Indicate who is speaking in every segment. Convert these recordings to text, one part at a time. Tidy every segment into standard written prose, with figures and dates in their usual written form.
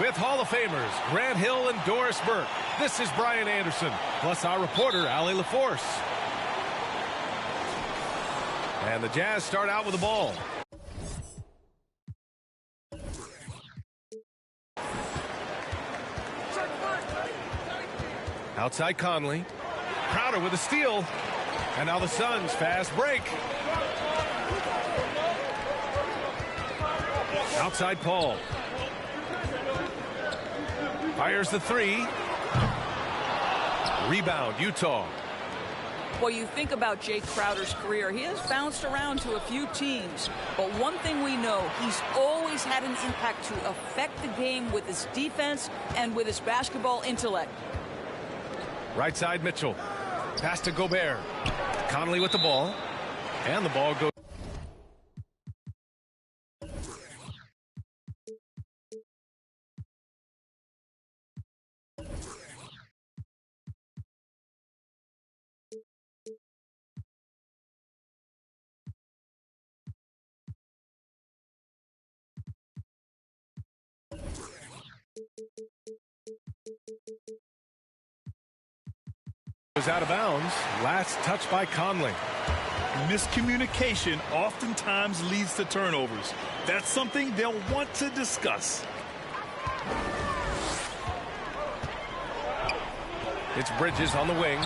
Speaker 1: With Hall of Famers Grant Hill and Doris Burke, this is Brian Anderson, plus our reporter, Allie LaForce. And the Jazz start out with the ball. Outside Conley. Crowder with a steal. And now the Suns fast break. Outside Paul. Fires the three. Rebound, Utah.
Speaker 2: Well, you think about Jay Crowder's career, he has bounced around to a few teams. But one thing we know, he's always had an impact to affect the game with his defense and with his basketball intellect.
Speaker 1: Right side Mitchell. Pass to Gobert. Conley with the ball. And the ball goes. Out of bounds. Last touch by Conley.
Speaker 3: Miscommunication oftentimes leads to turnovers. That's something they'll want to discuss.
Speaker 1: It's Bridges on the wing.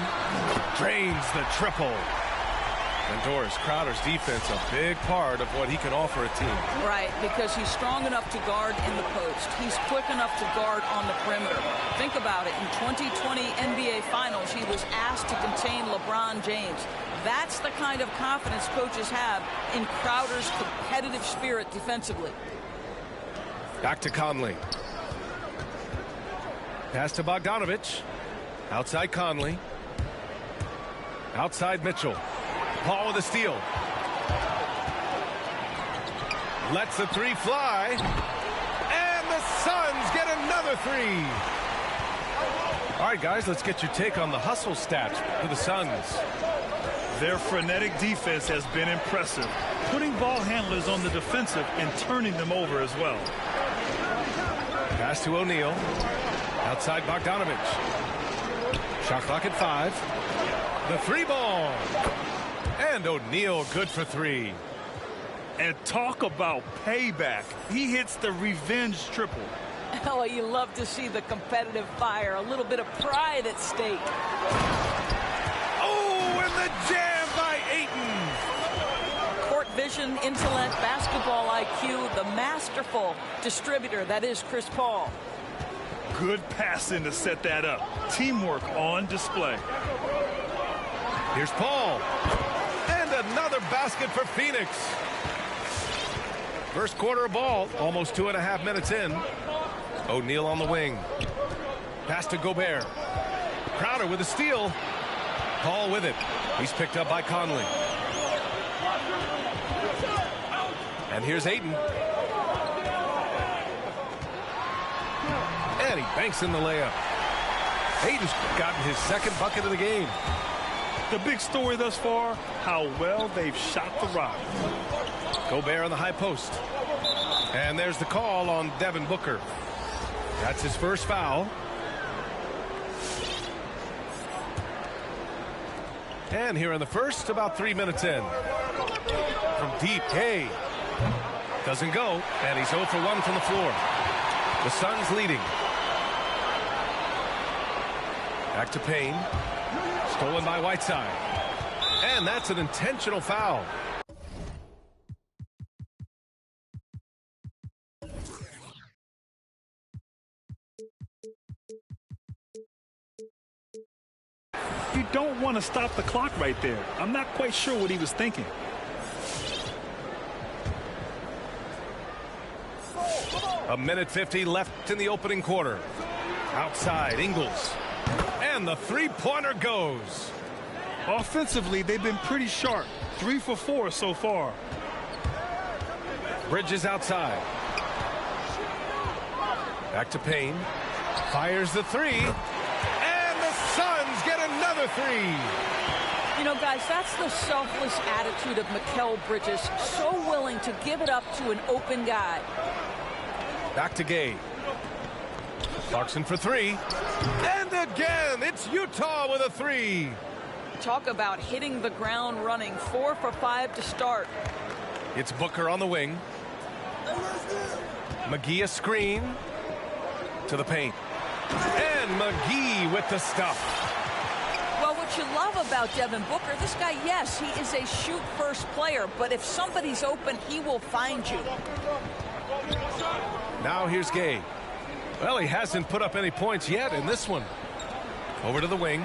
Speaker 1: Drains the triple. And Doris Crowder's defense a big part of what he can offer a team.
Speaker 2: Right, because he's strong enough to guard in the post. He's quick enough to guard on the perimeter. Think about it. In 2020 NBA Finals, he was asked to contain LeBron James. That's the kind of confidence coaches have in Crowder's competitive spirit defensively.
Speaker 1: Back to Conley. Pass to Bogdanovich. Outside Conley. Outside Mitchell. Paul with a steal. Lets the three fly. And the Suns get another three. All right, guys, let's get your take on the hustle stats for the Suns.
Speaker 3: Their frenetic defense has been impressive, putting ball handlers on the defensive and turning them over as well.
Speaker 1: Pass to O'Neal. Outside Bogdanovich. Shot clock at 5. The three ball. And O'Neal good for 3.
Speaker 3: And talk about payback. He hits the revenge triple.
Speaker 2: Oh, you love to see the competitive fire. A little bit of pride at stake.
Speaker 1: Oh, and the jam by Ayton.
Speaker 2: Court vision, intellect, basketball IQ, the masterful distributor that is Chris Paul.
Speaker 3: Good passing to set that up. Teamwork on display.
Speaker 1: Here's Paul. Another basket for Phoenix. First quarter of ball, almost 2.5 minutes in. O'Neal on the wing. Pass to Gobert. Crowder with a steal. Paul with it. He's picked up by Conley. And here's Ayton. And he banks in the layup. Ayton's gotten his second bucket of the game.
Speaker 3: The big story thus far, how well they've shot the rock.
Speaker 1: Gobert on the high post. And there's the call on Devin Booker. That's his first foul. And here in the first, about 3 minutes in. From deep, Hay. Doesn't go, and he's 0 for 1 from the floor. The Suns leading. Back to Payne. Stolen by Whiteside. And that's an intentional foul.
Speaker 3: You don't want to stop the clock right there. I'm not quite sure what he was thinking.
Speaker 1: A minute 50 left in the opening quarter. Outside, Ingles. And the three-pointer goes.
Speaker 3: Offensively, they've been pretty sharp. 3 for 4 so far.
Speaker 1: Bridges outside. Back to Payne. Fires the three. And the Suns get another three.
Speaker 2: You know, guys, that's the selfless attitude of Mikal Bridges. So willing to give it up to an open guy.
Speaker 1: Back to Gay. Clarkson for three. And again, it's Utah with a three.
Speaker 2: Talk about hitting the ground running. 4 for 5 to start.
Speaker 1: It's Booker on the wing. McGee a screen to the paint. And McGee with the stuff.
Speaker 2: Well, what you love about Devin Booker, this guy, yes, he is a shoot-first player, but if somebody's open, he will find you.
Speaker 1: Now here's Gay. Well, he hasn't put up any points yet in this one. Over to the wing.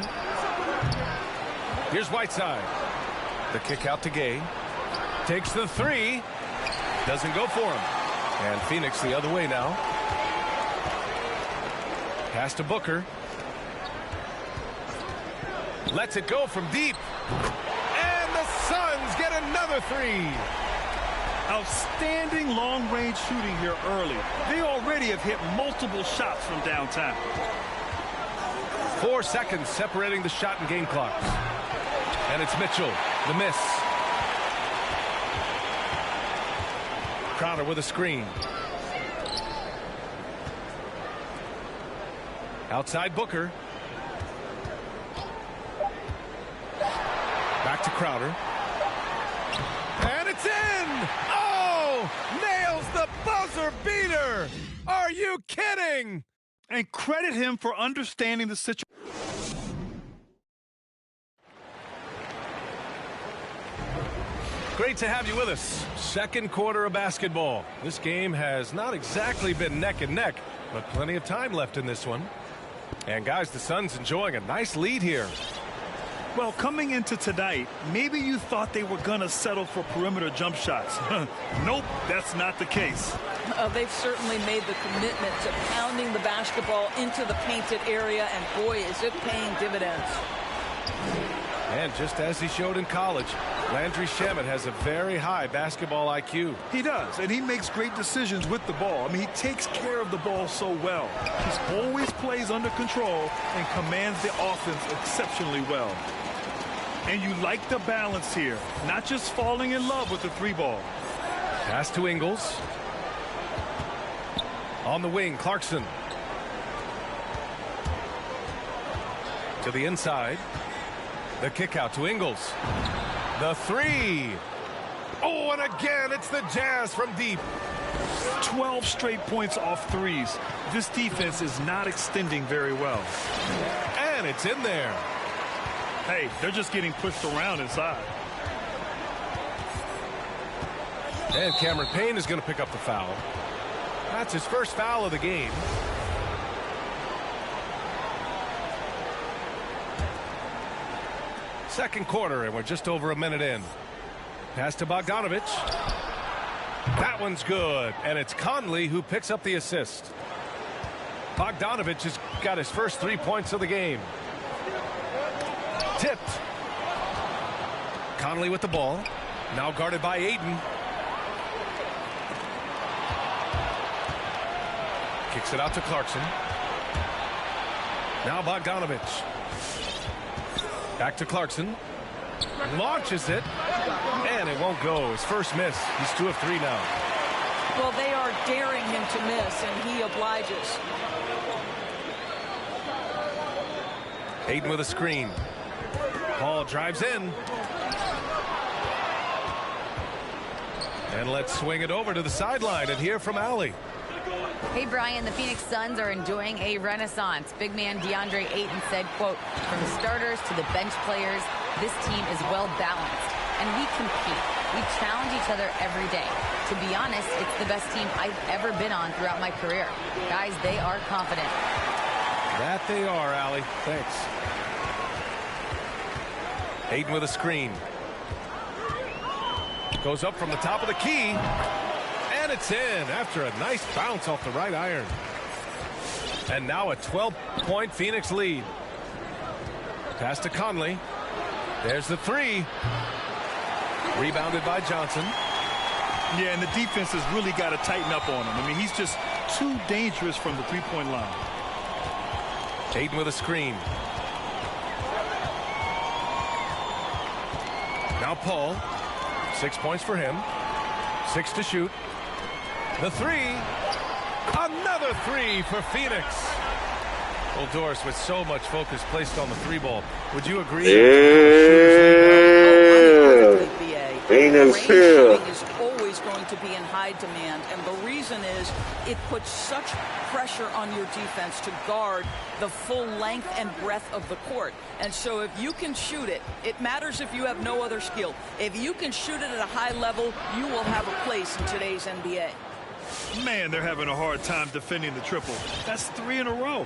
Speaker 1: Here's Whiteside. The kick out to Gay. Takes the three. Doesn't go for him. And Phoenix the other way now. Pass to Booker. Lets it go from deep. And the Suns get another three.
Speaker 3: Outstanding long-range shooting here early. They already have hit multiple shots from downtown.
Speaker 1: 4 seconds separating the shot and game clocks. And it's Mitchell, the miss. Crowder with a screen. Outside Booker. Back to Crowder. And it's in! Oh! Nails the buzzer beater! Are you kidding?
Speaker 3: And credit him for understanding the situation.
Speaker 1: Great to have you with us. Second quarter of basketball. This game has not exactly been neck and neck, but plenty of time left in this one. And guys, the Suns enjoying a nice lead here.
Speaker 3: Well, coming into tonight, maybe you thought they were going to settle for perimeter jump shots. Nope, that's not the case.
Speaker 2: They've certainly made the commitment to pounding the basketball into the painted area, and boy, is it paying dividends.
Speaker 1: And just as he showed in college, Landry Shamet has a very high basketball IQ.
Speaker 3: He does, and he makes great decisions with the ball. I mean, he takes care of the ball so well. He always plays under control and commands the offense exceptionally well. And you like the balance here, not just falling in love with the three ball.
Speaker 1: Pass to Ingles. On the wing, Clarkson. To the inside. The kick out to Ingles. The three. Oh, and again, it's the Jazz from deep.
Speaker 3: 12 straight points off threes. This defense is not extending very well.
Speaker 1: And it's in there.
Speaker 3: Hey, they're just getting pushed around inside.
Speaker 1: And Cameron Payne is going to pick up the foul. That's his first foul of the game. Second quarter, and we're just over a minute in. Pass to Bogdanovich. That one's good, and it's Conley who picks up the assist. Bogdanovich has got his first 3 points of the game. Tipped. Conley with the ball. Now guarded by Aiden. Kicks it out to Clarkson. Now Bogdanovich. Back to Clarkson. Launches it. And it won't go. His first miss. He's 2 of 3 now.
Speaker 2: Well, they are daring him to miss, and he obliges.
Speaker 1: Aiden with a screen. Paul drives in. And let's swing it over to the sideline and hear from Allie.
Speaker 4: Hey, Brian, the Phoenix Suns are enjoying a renaissance. Big man DeAndre Ayton said, quote, from the starters to the bench players, this team is well balanced, and we compete. We challenge each other every day. To be honest, it's the best team I've ever been on throughout my career. Guys, they are confident.
Speaker 1: That they are, Allie. Thanks. Aiden with a screen. Goes up from the top of the key. And it's in after a nice bounce off the right iron. And now a 12-point Phoenix lead. Pass to Conley. There's the three. Rebounded by Johnson.
Speaker 3: Yeah, and the defense has really got to tighten up on him. I mean, he's just too dangerous from the three-point line.
Speaker 1: Aiden with a screen. Now Paul. 6 points for him. 6 to shoot. The three. Another three for Phoenix. Well, Doris, with so much focus placed on the three ball, would you agree?
Speaker 2: Range shooting is always going to be in high demand, and the reason is it puts such pressure on your defense to guard the full length and breadth of the court. And so if you can shoot it, it matters if you have no other skill. If you can shoot it at a high level, you will have a place in today's NBA.
Speaker 3: Man, they're having a hard time defending the triple. That's 3 in a row.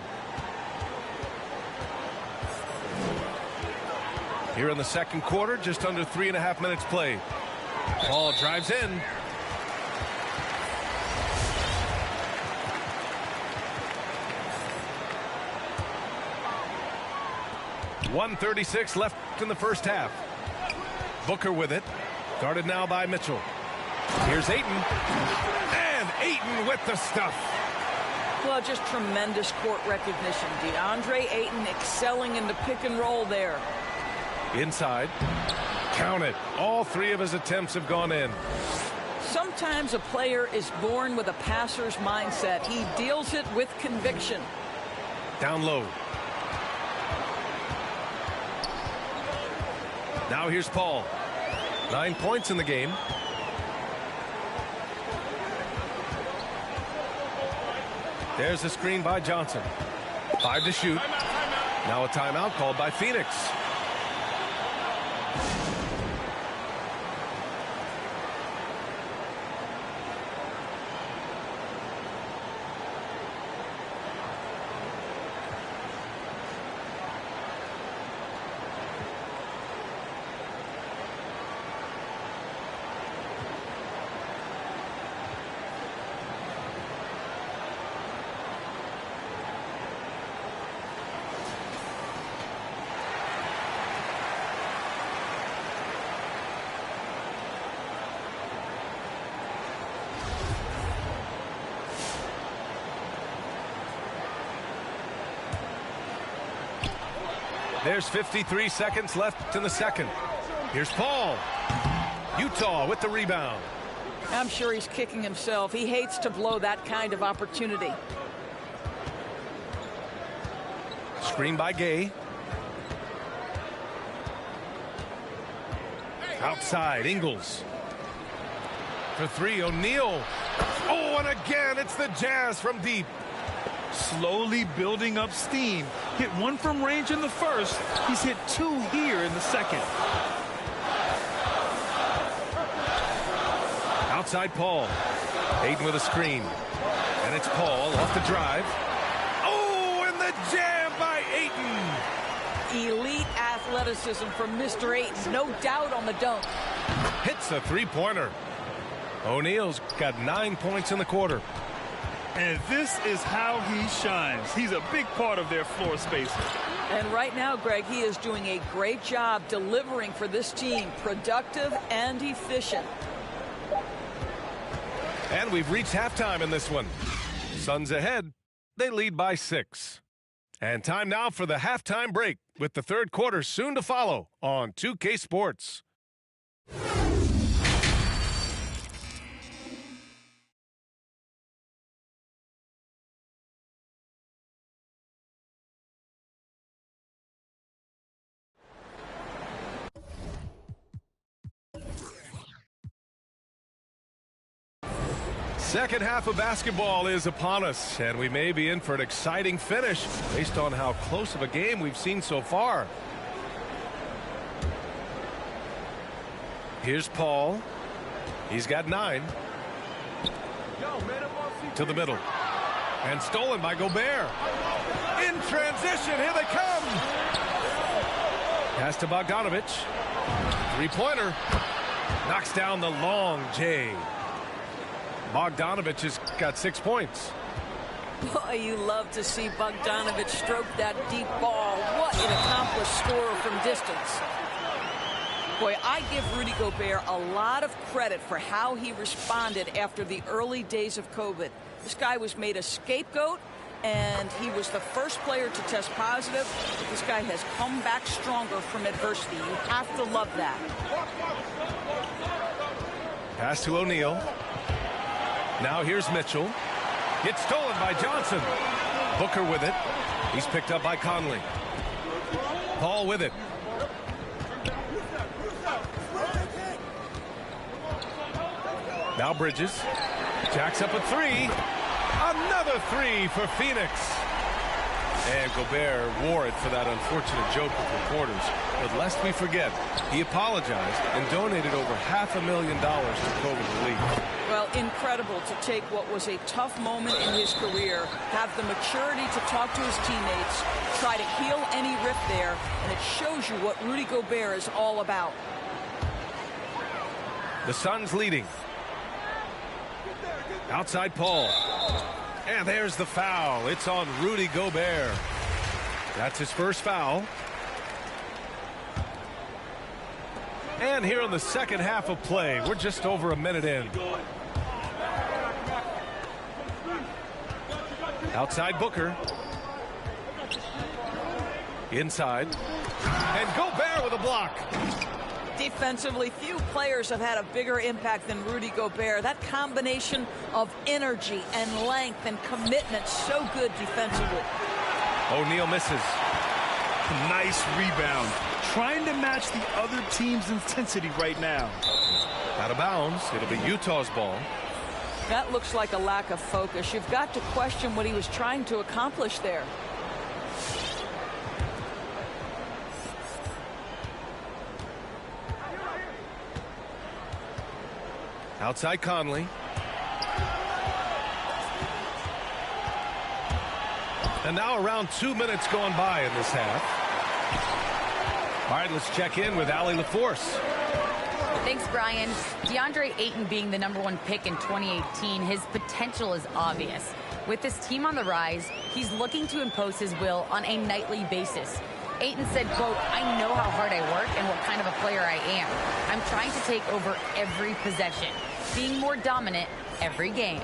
Speaker 1: Here in the second quarter, just under 3.5 minutes played. Paul drives in. .136 left in the first half. Booker with it. Guarded now by Mitchell. Here's Ayton. And Ayton with the stuff.
Speaker 2: Well, just tremendous court recognition. DeAndre Ayton excelling in the pick and roll there.
Speaker 1: Inside. Count it. All 3 of his attempts have gone in.
Speaker 2: Sometimes a player is born with a passer's mindset. He deals it with conviction.
Speaker 1: Down low. Now here's Paul. 9 points in the game. There's a screen by Johnson. 5 to shoot. Now a timeout called by Phoenix. There's 53 seconds left in the second. Here's Paul. Utah with the rebound.
Speaker 2: I'm sure he's kicking himself. He hates to blow that kind of opportunity.
Speaker 1: Screen by Gay. Outside, Ingles. For 3, O'Neal. Oh, and again, it's the Jazz from deep.
Speaker 3: Slowly building up steam. Hit 1 from range in the first. He's hit 2 here in the second.
Speaker 1: Outside Paul. Ayton with a screen. And it's Paul off the drive. Oh, and the jam by Ayton.
Speaker 2: Elite athleticism from Mr. Ayton. No doubt on the dunk.
Speaker 1: Hits a three-pointer. O'Neal's got 9 points in the quarter.
Speaker 3: And this is how he shines. He's a big part of their floor spacing.
Speaker 2: And right now, Greg, he is doing a great job delivering for this team. Productive and efficient.
Speaker 1: And we've reached halftime in this one. Suns ahead. They lead by 6. And time now for the halftime break, with the third quarter soon to follow on 2K Sports. Second half of basketball is upon us, and we may be in for an exciting finish based on how close of a game we've seen so far. Here's Paul. He's got 9. To the middle. And stolen by Gobert. In transition, here they come. Pass to Bogdanovich. Three-pointer. Knocks down the long J. Bogdanovich has got 6 points.
Speaker 2: Boy, you love to see Bogdanovich stroke that deep ball. What an accomplished scorer from distance. Boy, I give Rudy Gobert a lot of credit for how he responded after the early days of COVID. This guy was made a scapegoat, and he was the first player to test positive. This guy has come back stronger from adversity. You have to love that.
Speaker 1: Pass to O'Neal. Now here's Mitchell. Gets stolen by Johnson. Booker with it. He's picked up by Conley. Paul with it. Now Bridges. Jacks up a three. Another three for Phoenix. And Gobert wore it for that unfortunate joke with reporters. But lest we forget, he apologized and donated over $500,000 to COVID relief.
Speaker 2: Well, incredible to take what was a tough moment in his career, have the maturity to talk to his teammates, try to heal any rift there, and it shows you what Rudy Gobert is all about.
Speaker 1: The Suns leading. Outside Paul. And there's the foul. It's on Rudy Gobert. That's his first foul. And here in the second half of play, we're just over a minute in. Outside Booker. Inside. And Gobert with a block.
Speaker 2: Defensively, few players have had a bigger impact than Rudy Gobert. That combination of energy and length and commitment, so good defensively.
Speaker 1: O'Neal misses.
Speaker 3: Nice rebound. Trying to match the other team's intensity right now.
Speaker 1: Out of bounds. It'll be Utah's ball.
Speaker 2: That looks like a lack of focus. You've got to question what he was trying to accomplish there.
Speaker 1: Outside Conley. And now around 2 minutes going by in this half. All right, let's check in with Allie LaForce.
Speaker 4: Thanks, Brian. DeAndre Ayton being the #1 pick in 2018, his potential is obvious. With this team on the rise, he's looking to impose his will on a nightly basis. Ayton said, quote, "I know how hard I work and what kind of a player I am. I'm trying to take over every possession, being more dominant every game."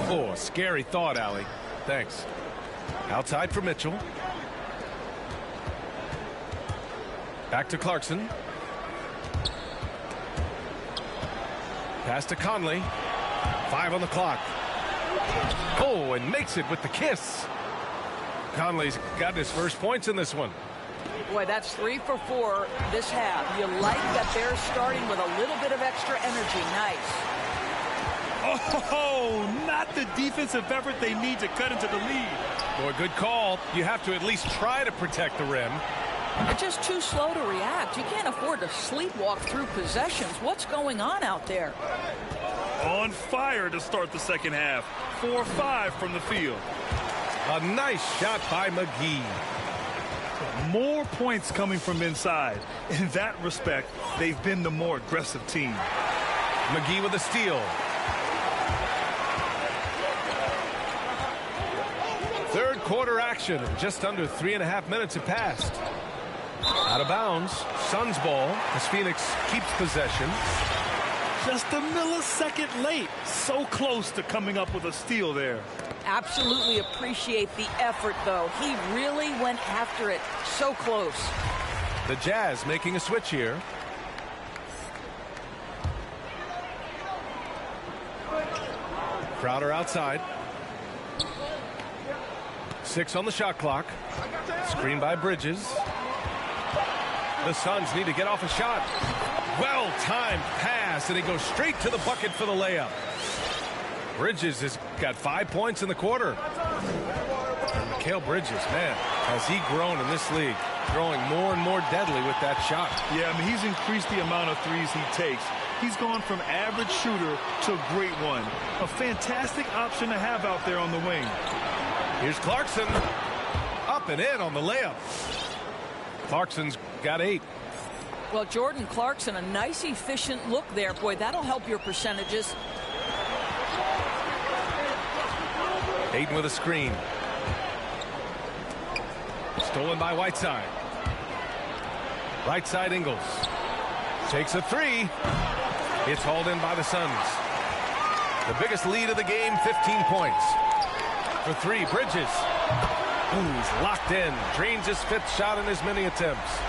Speaker 1: Oh, a scary thought, Allie. Thanks. Outside for Mitchell. Back to Clarkson. Pass to Conley. 5 on the clock. Oh, and makes it with the kiss. Conley's got his first points in this one.
Speaker 2: Boy, that's 3 for 4 this half. You like that they're starting with a little bit of extra energy. Nice.
Speaker 3: Oh, not the defensive effort they need to cut into the lead.
Speaker 1: Boy, good call. You have to at least try to protect the rim.
Speaker 2: They're just too slow to react. You can't afford to sleepwalk through possessions. What's going on out there?
Speaker 3: On fire to start the second half. 4-5 from the field.
Speaker 1: A nice shot by McGee.
Speaker 3: More points coming from inside. In that respect, they've been the more aggressive team.
Speaker 1: McGee with a steal. Third quarter action. Just under 3.5 minutes have passed. Out of bounds. Suns ball as Phoenix keeps possession.
Speaker 3: Just a millisecond late. So close to coming up with a steal there.
Speaker 2: Absolutely appreciate the effort, though. He really went after it. So close.
Speaker 1: The Jazz making a switch here. Crowder outside. 6 on the shot clock. Screen by Bridges. The Suns need to get off a shot. Well-timed pass, and he goes straight to the bucket for the layup. Bridges has got 5 points in the quarter. And Mikal Bridges, man, has he grown in this league, growing more and more deadly with that shot.
Speaker 3: Yeah, I mean, he's increased the amount of threes he takes. He's gone from average shooter to a great one. A fantastic option to have out there on the wing.
Speaker 1: Here's Clarkson. Up and in on the layup. Clarkson's got 8.
Speaker 2: Well, Jordan Clarkson, a nice, efficient look there. Boy, that'll help your percentages.
Speaker 1: Ayton with a screen. Stolen by Whiteside. Right side Ingles. Takes a 3. It's hauled in by the Suns. The biggest lead of the game, 15 points. For 3, Bridges. Ooh, he's locked in. Drains his 5th shot in as many attempts.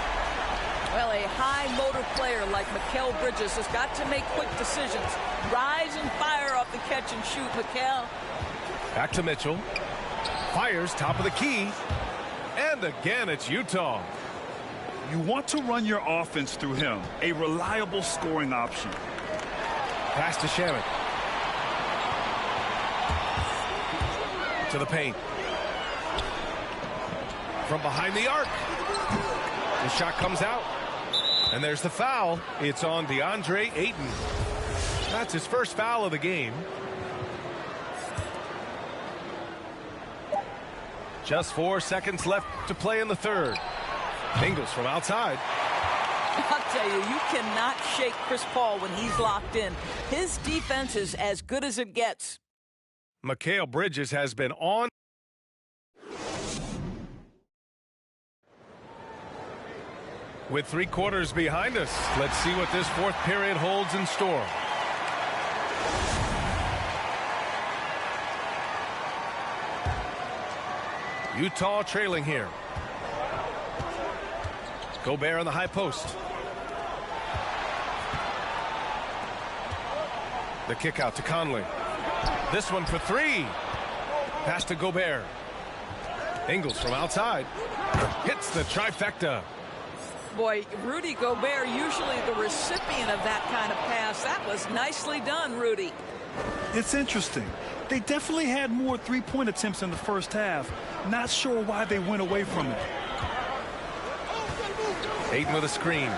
Speaker 2: Well, a high motor player like Mikal Bridges has got to make quick decisions. Rise and fire off the catch and shoot, Mikal.
Speaker 1: Back to Mitchell. Fires top of the key. And again, it's Utah.
Speaker 3: You want to run your offense through him. A reliable scoring option.
Speaker 1: Pass to Shamit. To the paint. From behind the arc. The shot comes out. And there's the foul. It's on DeAndre Ayton. That's his first foul of the game. Just 4 seconds left to play in the third. Ingles from outside.
Speaker 2: I'll tell you, you cannot shake Chris Paul when he's locked in. His defense is as good as it gets.
Speaker 1: Mikal Bridges has been on. With 3 quarters behind us, let's see what this fourth period holds in store. Utah trailing here. Gobert on the high post. The kick out to Conley. This one for 3. Pass to Gobert. Ingles from outside. Hits the trifecta.
Speaker 2: Boy, Rudy Gobert, usually the recipient of that kind of pass. That was nicely done, Rudy.
Speaker 3: It's interesting. They definitely had more three-point attempts in the first half. Not sure why they went away from it.
Speaker 1: Ayton with a screen.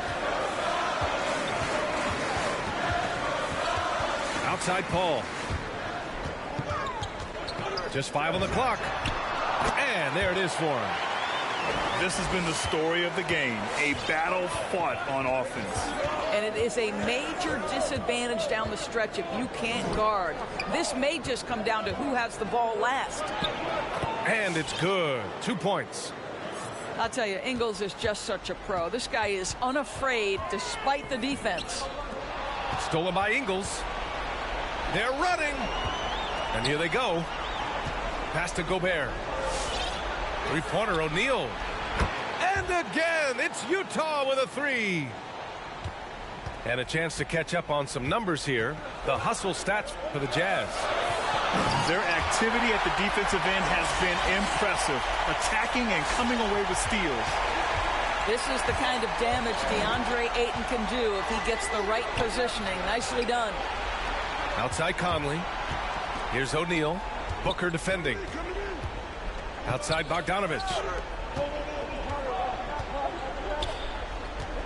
Speaker 1: Outside Paul. Just 5 on the clock. And there it is for him.
Speaker 3: This has been the story of the game. A battle fought on offense.
Speaker 2: And it is a major disadvantage down the stretch if you can't guard. This may just come down to who has the ball last.
Speaker 1: And it's good. 2 points.
Speaker 2: I'll tell you, Ingles is just such a pro. This guy is unafraid despite the defense.
Speaker 1: Stolen by Ingles. They're running. And here they go. Pass to Gobert. Three-pointer, O'Neal. And again, it's Utah with a 3. And a chance to catch up on some numbers here. The hustle stats for the Jazz.
Speaker 3: Their activity at the defensive end has been impressive. Attacking and coming away with steals.
Speaker 2: This is the kind of damage DeAndre Ayton can do if he gets the right positioning. Nicely done.
Speaker 1: Outside Conley. Here's O'Neal. Booker defending. Outside Bogdanovich.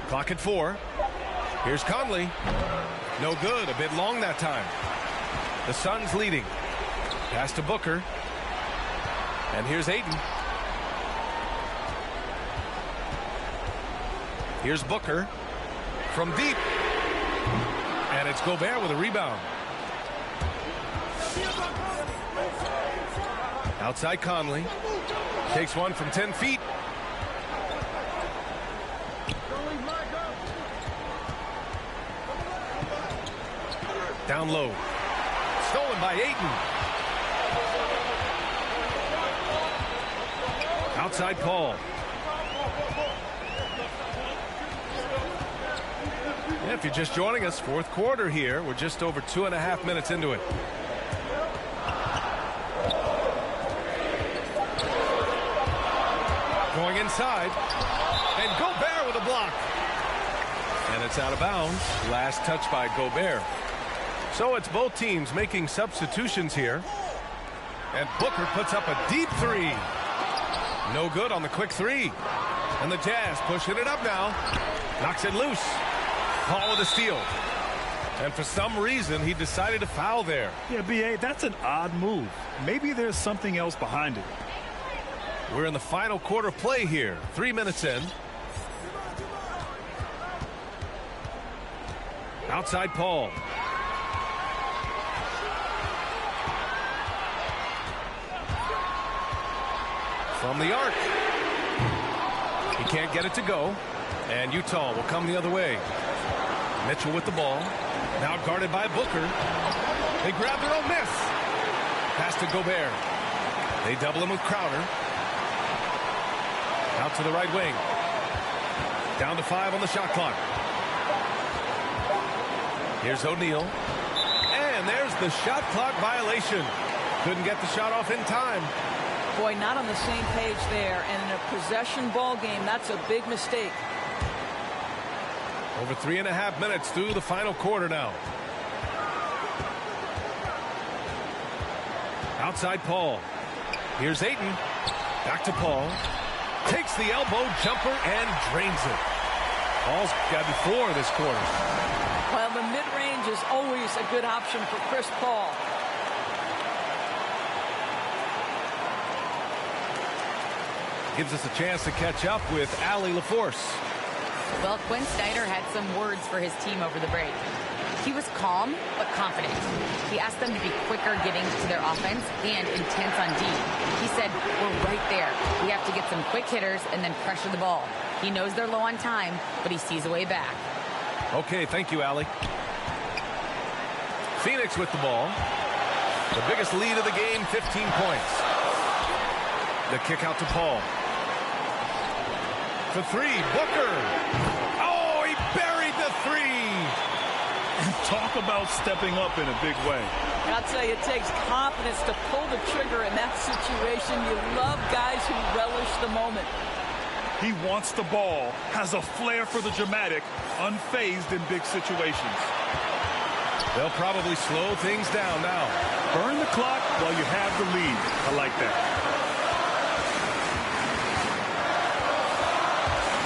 Speaker 1: Clock at 4. Here's Conley. No good. A bit long that time. The Suns leading. Pass to Booker. And here's Ayton. Here's Booker. From deep. And it's Gobert with a rebound. Outside Conley. Takes one from 10 feet. Down low. Stolen by Ayton. Outside Paul. Yeah, if you're just joining us, fourth quarter here. We're just over 2.5 minutes into it. Going inside. And Gobert with a block. And it's out of bounds. Last touch by Gobert. So it's both teams making substitutions here. And Booker puts up a deep 3. No good on the quick 3. And the Jazz pushing it up now. Knocks it loose. Paul with a steal. And for some reason, he decided to foul there.
Speaker 3: Yeah, B.A., that's an odd move. Maybe there's something else behind it.
Speaker 1: We're in the final quarter of play here. 3 minutes in. Outside Paul. From the arc. He can't get it to go. And Utah will come the other way. Mitchell with the ball. Now guarded by Booker. They grab their own miss. Pass to Gobert. They double him with Crowder. Out to the right wing. Down to 5 on the shot clock. Here's O'Neal. And there's the shot clock violation. Couldn't get the shot off in time.
Speaker 2: Boy, not on the same page there. And in a possession ball game, that's a big mistake.
Speaker 1: Over 3.5 minutes through the final quarter now. Outside Paul. Here's Ayton. Back to Paul. Takes the elbow jumper and drains it. Paul's gotten 4 this quarter.
Speaker 2: Well, the mid-range is always a good option for Chris Paul.
Speaker 1: Gives us a chance to catch up with Allie LaForce.
Speaker 4: Well, Quinn Snyder had some words for his team over the break. He was calm but confident. He asked them to be quicker getting to their offense and intense on D. He said, we're right there. We have to get some quick hitters and then pressure the ball. He knows they're low on time, but he sees a way back.
Speaker 1: Okay, thank you, Allie. Phoenix with the ball. The biggest lead of the game, 15 points. The kick out to Paul. For 3, Booker. Oh, he buried the 3.
Speaker 3: Talk about stepping up in a big way.
Speaker 2: I'll tell you, it takes confidence to pull the trigger in that situation. You love guys who relish the moment.
Speaker 3: He wants the ball, has a flair for the dramatic, unfazed in big situations.
Speaker 1: They'll probably slow things down now.
Speaker 3: Burn the clock while you have the lead. I like that.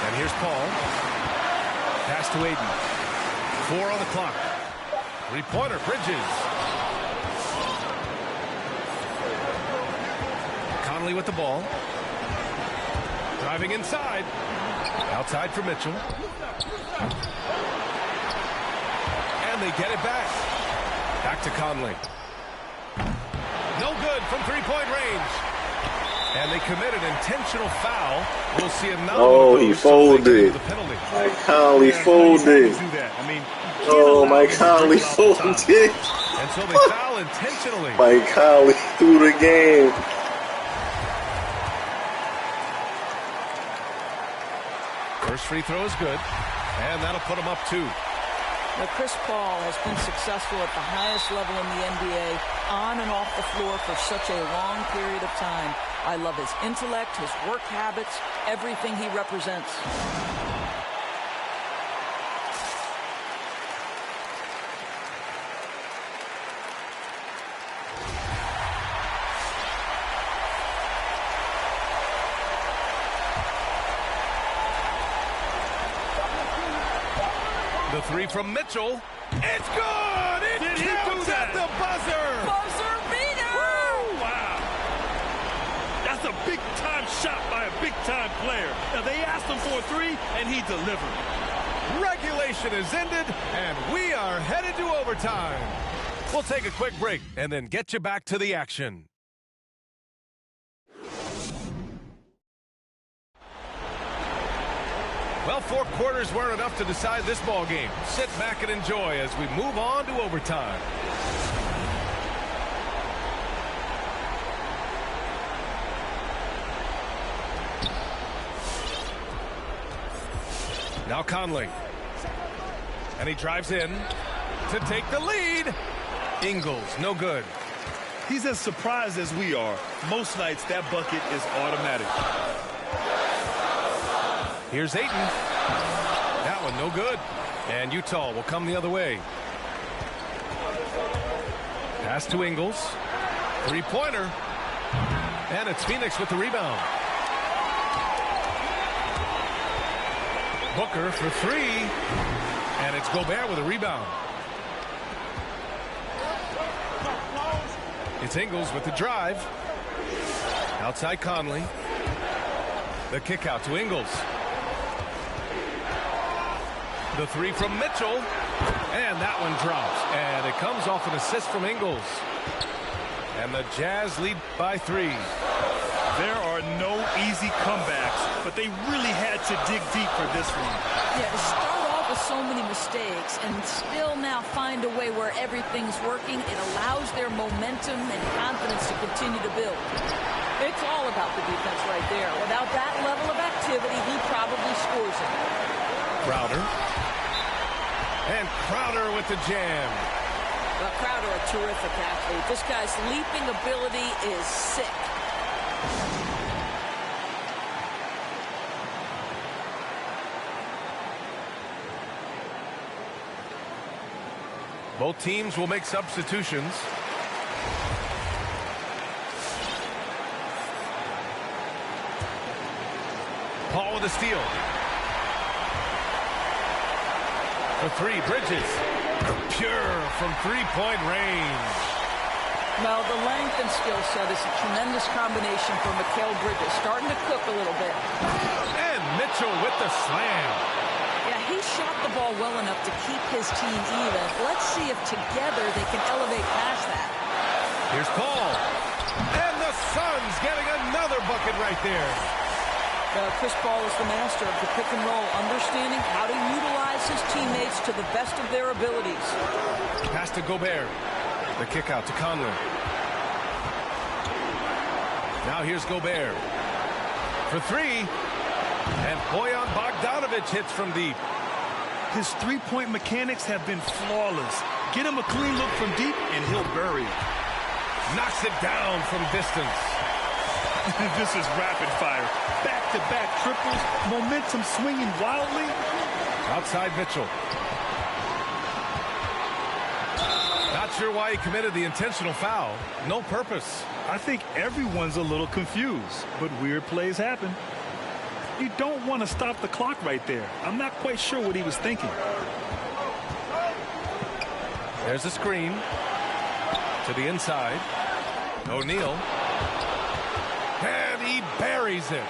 Speaker 1: And here's Paul. Pass to Ayton. 4 on the clock. 3-pointer, Bridges. Conley with the ball. Driving inside. Outside for Mitchell. And they get it back. Back to Conley. No good from 3-point range. And they committed intentional foul. We'll see him now.
Speaker 5: Oh, he folded. Mike Conley folded. Oh, Mike Conley folded.
Speaker 1: And so they foul intentionally.
Speaker 5: Mike Conley threw the game.
Speaker 1: First free throw is good. And that'll put him up 2.
Speaker 2: Now, Chris Paul has been successful at the highest level in the NBA, on and off the floor for such a long period of time. I love his intellect, his work habits, everything he represents.
Speaker 1: The 3 from Mitchell. It's good! It counts at the buzzer!
Speaker 2: Buzzer beater!
Speaker 3: Woo! Wow. That's a big-time shot by a big-time player. Now, they asked him for a 3, and he delivered.
Speaker 1: Regulation is ended, and we are headed to overtime. We'll take a quick break and then get you back to the action. Well, 4 quarters weren't enough to decide this ball game. Sit back and enjoy as we move on to overtime. Now Conley. And he drives in to take the lead. Ingles, no good.
Speaker 3: He's as surprised as we are. Most nights, that bucket is automatic.
Speaker 1: Here's Ayton. That one no good. And Utah will come the other way. Pass to Ingles. 3-pointer. And it's Phoenix with the rebound. Booker for 3. And it's Gobert with a rebound. It's Ingles with the drive. Outside Conley. The kick out to Ingles. The 3 from Mitchell. And that one drops. And it comes off an assist from Ingles. And the Jazz lead by 3.
Speaker 3: There are no easy comebacks, but they really had to dig deep for this one.
Speaker 2: Yeah, to start off with so many mistakes and still now find a way where everything's working, it allows their momentum and confidence to continue to build. It's all about the defense right there. Without that level of activity, he probably scores it.
Speaker 1: Crowder. And Crowder with the jam.
Speaker 2: Well, Crowder, a terrific athlete. This guy's leaping ability is sick.
Speaker 1: Both teams will make substitutions. Paul with a steal. For three, Bridges. Pure from three-point range.
Speaker 2: Well, the length and skill set is a tremendous combination for Mikal Bridges. Starting to cook a little bit.
Speaker 1: And Mitchell with the slam.
Speaker 2: Yeah, he shot the ball well enough to keep his team even. Let's see if together they can elevate past that.
Speaker 1: Here's Paul. And the Suns getting another bucket right there.
Speaker 2: Chris Paul is the master of the pick and roll, understanding how to utilize his teammates to the best of their abilities.
Speaker 1: Pass to Gobert. The kick out to Conley. Now here's Gobert. For three. And Bojan Bogdanovic hits from deep.
Speaker 3: His three-point mechanics have been flawless. Get him a clean look from deep, and he'll bury it.
Speaker 1: Knocks it down from distance.
Speaker 3: This is rapid fire. Back-to-back triples, momentum swinging wildly.
Speaker 1: Outside Mitchell. Not sure why he committed the intentional foul. No purpose.
Speaker 3: I think everyone's a little confused, but weird plays happen. You don't want to stop the clock right there. I'm not quite sure what he was thinking.
Speaker 1: There's a screen. To the inside. O'Neal. And he buries it.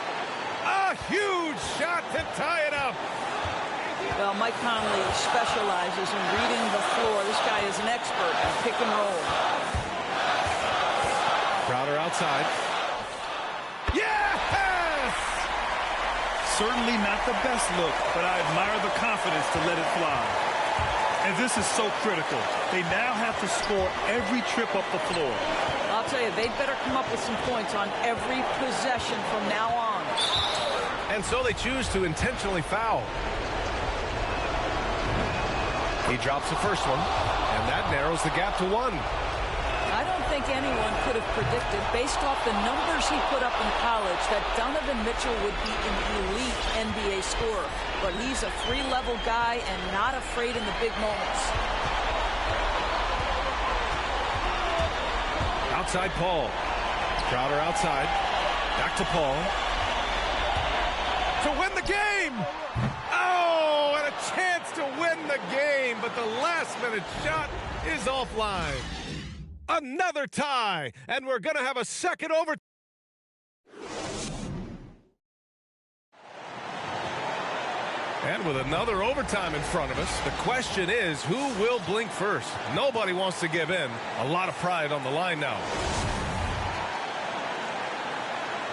Speaker 1: A huge shot to tie it up.
Speaker 2: Well, Mike Conley specializes in reading the floor. This guy is an expert at pick and roll.
Speaker 1: Crowder outside. Yes!
Speaker 3: Certainly not the best look, but I admire the confidence to let it fly. And this is so critical. They now have to score every trip up the floor.
Speaker 2: I'll tell you, they'd better come up with some points on every possession from now on.
Speaker 1: And so they choose to intentionally foul. He drops the first one, and that narrows the gap to one.
Speaker 2: I don't think anyone could have predicted, based off the numbers he put up in college, that Donovan Mitchell would be an elite NBA scorer. But he's a three-level guy and not afraid in the big moments.
Speaker 1: Outside Paul. Crowder outside. Back to Paul. To win the game! Oh, and a chance to win the game, but the last-minute shot is offline. Another tie, and we're going to have a second overtime. And with another overtime in front of us, the question is, who will blink first? Nobody wants to give in. A lot of pride on the line now.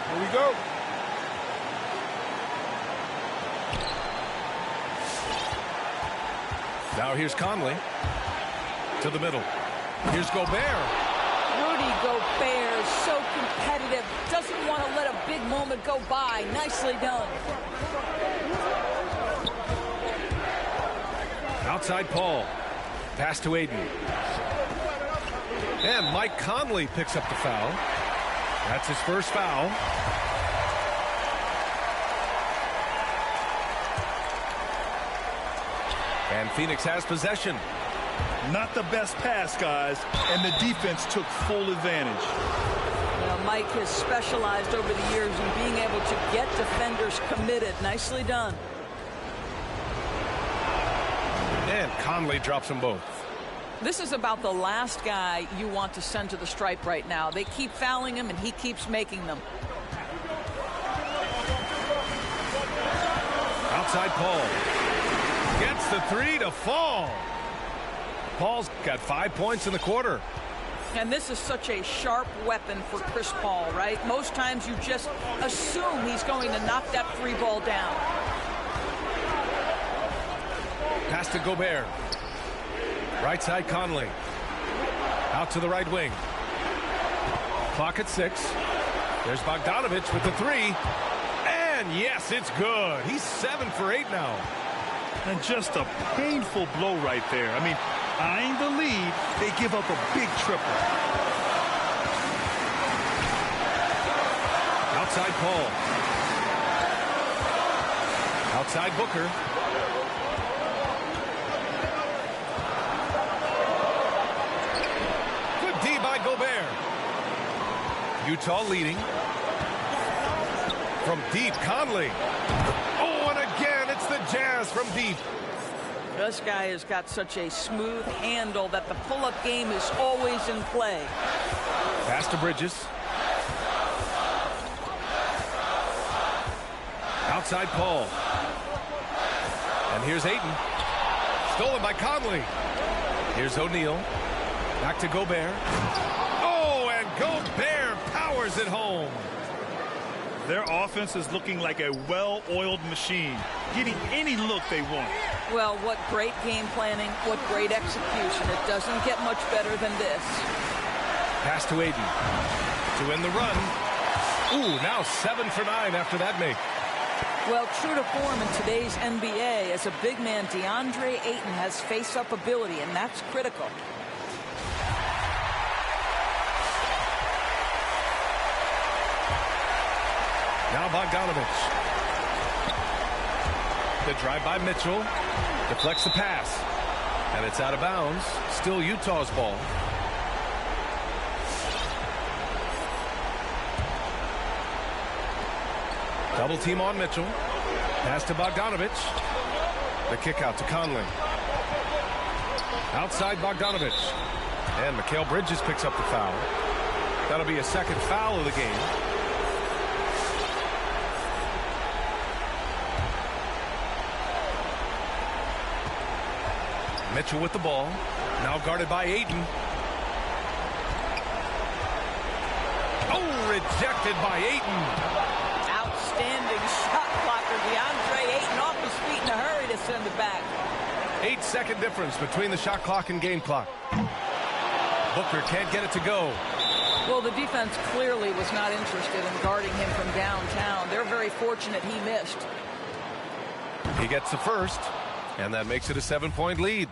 Speaker 1: Here we go. Now here's Conley. To the middle. Here's Gobert.
Speaker 2: Rudy Gobert, so competitive. Doesn't want to let a big moment go by. Nicely done.
Speaker 1: Outside Paul. Pass to Aiden. And Mike Conley picks up the foul. That's his first foul. And Phoenix has possession.
Speaker 3: Not the best pass, guys, and the defense took full advantage.
Speaker 2: Well, Mike has specialized over the years in being able to get defenders committed. Nicely done.
Speaker 1: And Conley drops them both.
Speaker 2: This is about the last guy you want to send to the stripe right now. They keep fouling him, and he keeps making them.
Speaker 1: Outside Paul. Gets the three to fall. Paul's got 5 points in the quarter.
Speaker 2: And this is such a sharp weapon for Chris Paul, right? Most times you just assume he's going to knock that three ball down.
Speaker 1: Pass to Gobert. Right side Conley. Out to the right wing. Clock at 6. There's Bogdanovic with the three. And yes, it's good. He's 7 for 8 now.
Speaker 3: And just a painful blow right there. I mean, eyeing the lead, they give up a big triple.
Speaker 1: Outside Paul. Outside Booker. Utah leading. From deep, Conley. Oh, and again, it's the Jazz from deep.
Speaker 2: This guy has got such a smooth handle that the pull-up game is always in play.
Speaker 1: Pass to Bridges. Outside Paul. And here's Ayton. Stolen by Conley. Here's O'Neal. Back to Gobert. Oh, and Gobert powers it home.
Speaker 3: Their offense is looking like a well-oiled machine, getting any look they want.
Speaker 2: Well, what great game planning, what great execution. It doesn't get much better than this.
Speaker 1: Pass to Ayton. To end the run. Ooh, now 7 for 9 after that make.
Speaker 2: Well, true to form in today's NBA, as a big man, DeAndre Ayton has face-up ability, and that's critical.
Speaker 1: Now Bogdanovich. The drive by Mitchell. Deflects the pass. And it's out of bounds. Still Utah's ball. Double team on Mitchell. Pass to Bogdanovich. The kick out to Conley. Outside Bogdanovich. And Mikal Bridges picks up the foul. That'll be a second foul of the game. Mitchell with the ball. Now guarded by Ayton. Oh, rejected by Ayton.
Speaker 2: Outstanding shot blocker. DeAndre Ayton off his feet in a hurry to send it back.
Speaker 1: 8-second difference between the shot clock and game clock. Booker can't get it to go.
Speaker 2: Well, the defense clearly was not interested in guarding him from downtown. They're very fortunate he missed.
Speaker 1: He gets the first, and that makes it a 7-point lead.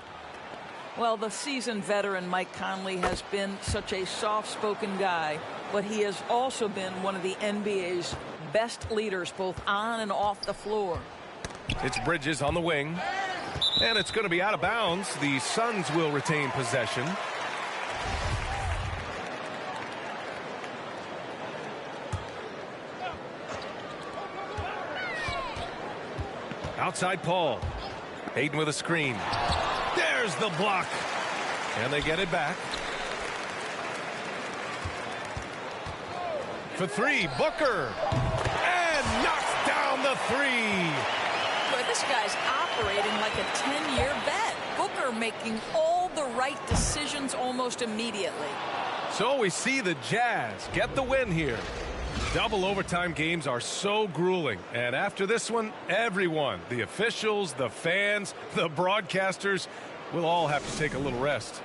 Speaker 2: Well, the seasoned veteran Mike Conley has been such a soft-spoken guy, but he has also been one of the NBA's best leaders, both on and off the floor.
Speaker 1: It's Bridges on the wing, and it's going to be out of bounds. The Suns will retain possession. Outside Paul. Ayton with a screen. There's the block. And they get it back. For three, Booker. And knocks down the three.
Speaker 2: Well, this guy's operating like a 10-year vet. Booker making all the right decisions almost immediately.
Speaker 1: So we see the Jazz get the win here. Double overtime games are so grueling. And after this one, everyone, the officials, the fans, the broadcasters, will all have to take a little rest.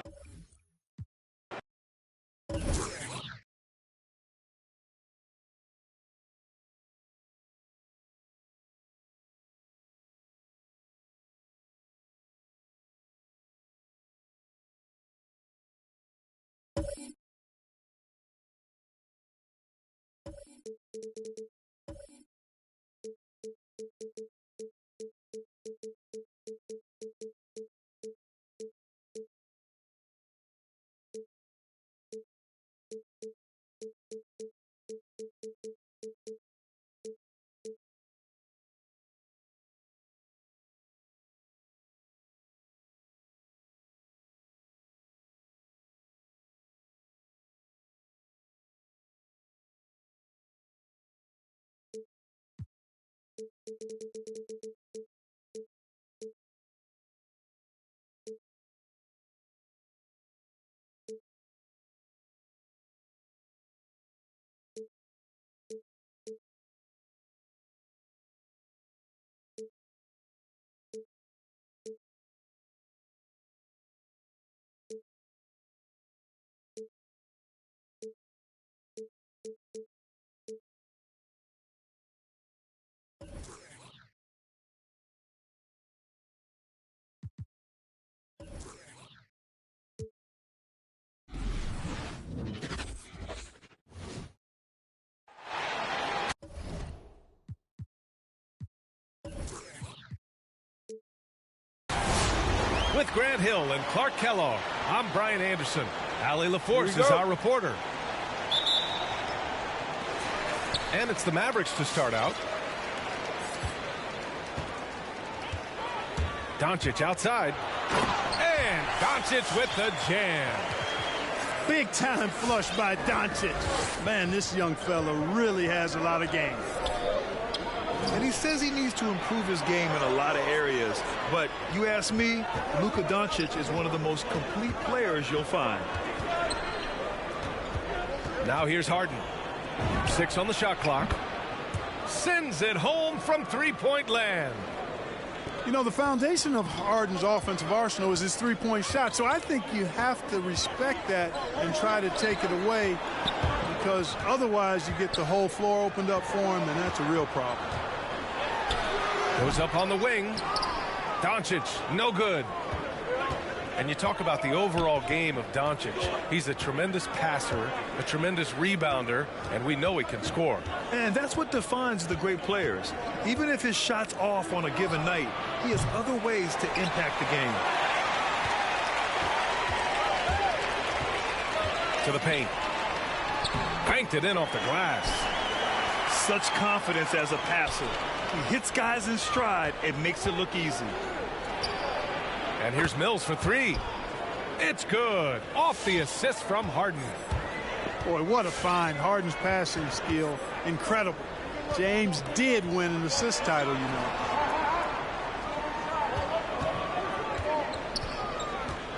Speaker 1: With Grant Hill and Clark Kellogg, I'm Brian Anderson. Allie LaForce is our reporter. And it's the Mavericks to start out. Doncic outside. And Doncic with the jam.
Speaker 6: Big time flush by Doncic. Man, this young fella really has a lot of game.
Speaker 3: And he says he needs to improve his game in a lot of areas. But you ask me, Luka Doncic is one of the most complete players you'll find.
Speaker 1: Now here's Harden. 6 on the shot clock. Sends it home from three-point land.
Speaker 6: You know, the foundation of Harden's offensive arsenal is his three-point shot. So I think you have to respect that and try to take it away, because otherwise you get the whole floor opened up for him, and that's a real problem.
Speaker 1: Goes up on the wing. Doncic, no good. And you talk about the overall game of Doncic. He's a tremendous passer, a tremendous rebounder, and we know he can score.
Speaker 3: And that's what defines the great players. Even if his shot's off on a given night, he has other ways to impact the game.
Speaker 1: To the paint. Banked it in off the glass.
Speaker 3: Such confidence as a passer. He hits guys in stride. It makes it look easy.
Speaker 1: And here's Mills for three. It's good. Off the assist from Harden.
Speaker 6: Boy, what a find. Harden's passing skill, incredible. James did win an assist title, you know.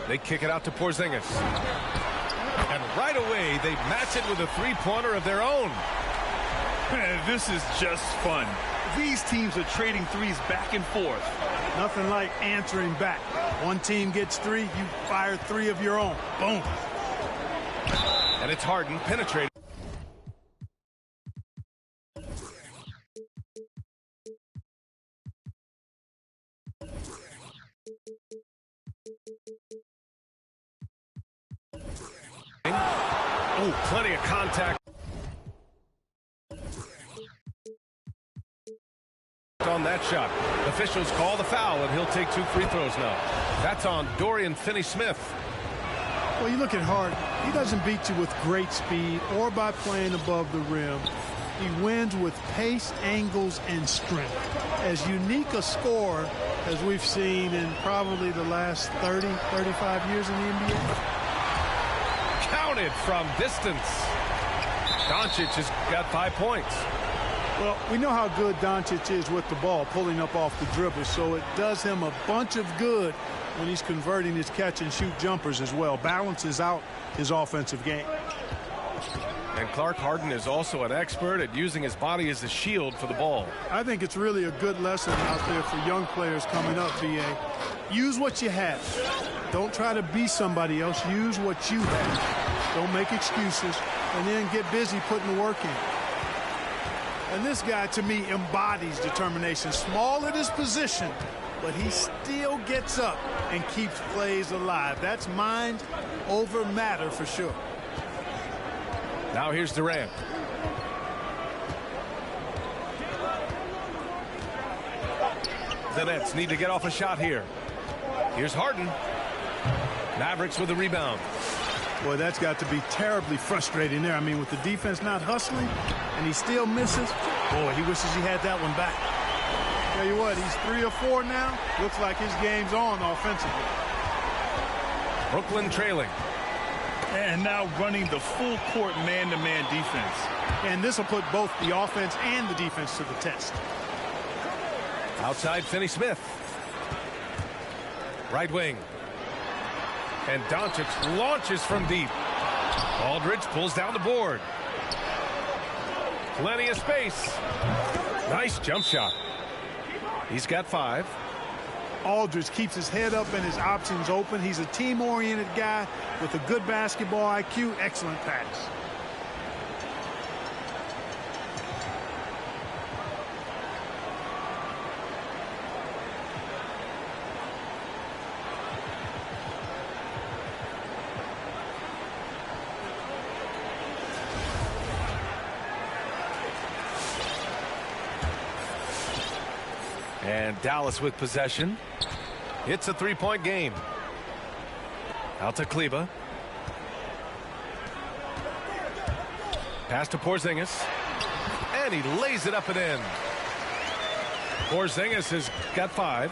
Speaker 1: They kick it out to Porzingis. And right away, they match it with a three-pointer of their own.
Speaker 3: This is just fun. These teams are trading threes back and forth.
Speaker 6: Nothing like answering back. One team gets three, you fire three of your own. Boom.
Speaker 1: And it's Harden penetrating. Oh, plenty of contact on that shot. Officials call the foul, and he'll take 2 free throws now. That's on Dorian Finney-Smith.
Speaker 6: Well, you look at Harden. He doesn't beat you with great speed or by playing above the rim. He wins with pace, angles, and strength. As unique a scorer as we've seen in probably the last 30, 35 years in the NBA.
Speaker 1: Counted from distance. Doncic has got 5 points.
Speaker 6: Well, we know how good Doncic is with the ball, pulling up off the dribble, so it does him a bunch of good when he's converting his catch-and-shoot jumpers as well. Balances out his offensive game.
Speaker 1: And Clark, Harden is also an expert at using his body as a shield for the ball.
Speaker 6: I think it's really a good lesson out there for young players coming up, B.A. Use what you have. Don't try to be somebody else. Use what you have. Don't make excuses, and then get busy putting the work in. And this guy, to me, embodies determination. Small at his position, but he still gets up and keeps plays alive. That's mind over matter for sure.
Speaker 1: Now here's Durant. The Nets need to get off a shot here. Here's Harden. Mavericks with the rebound.
Speaker 6: Boy, that's got to be terribly frustrating there. I mean, with the defense not hustling and he still misses, boy, he wishes he had that one back. Tell you what, he's 3 or 4 now. Looks like his game's on offensively.
Speaker 1: Brooklyn trailing.
Speaker 3: And now running the full court man-to-man defense.
Speaker 6: And this will put both the offense and the defense to the test.
Speaker 1: Outside Finney-Smith. Right wing. And Doncic launches from deep. Aldridge pulls down the board. Plenty of space. Nice jump shot. He's got 5.
Speaker 6: Aldridge keeps his head up and his options open. He's a team-oriented guy with a good basketball IQ. Excellent pass.
Speaker 1: And Dallas with possession. It's a 3-point game. Out to Kleba. Pass to Porzingis. And he lays it up and in. Porzingis has got 5.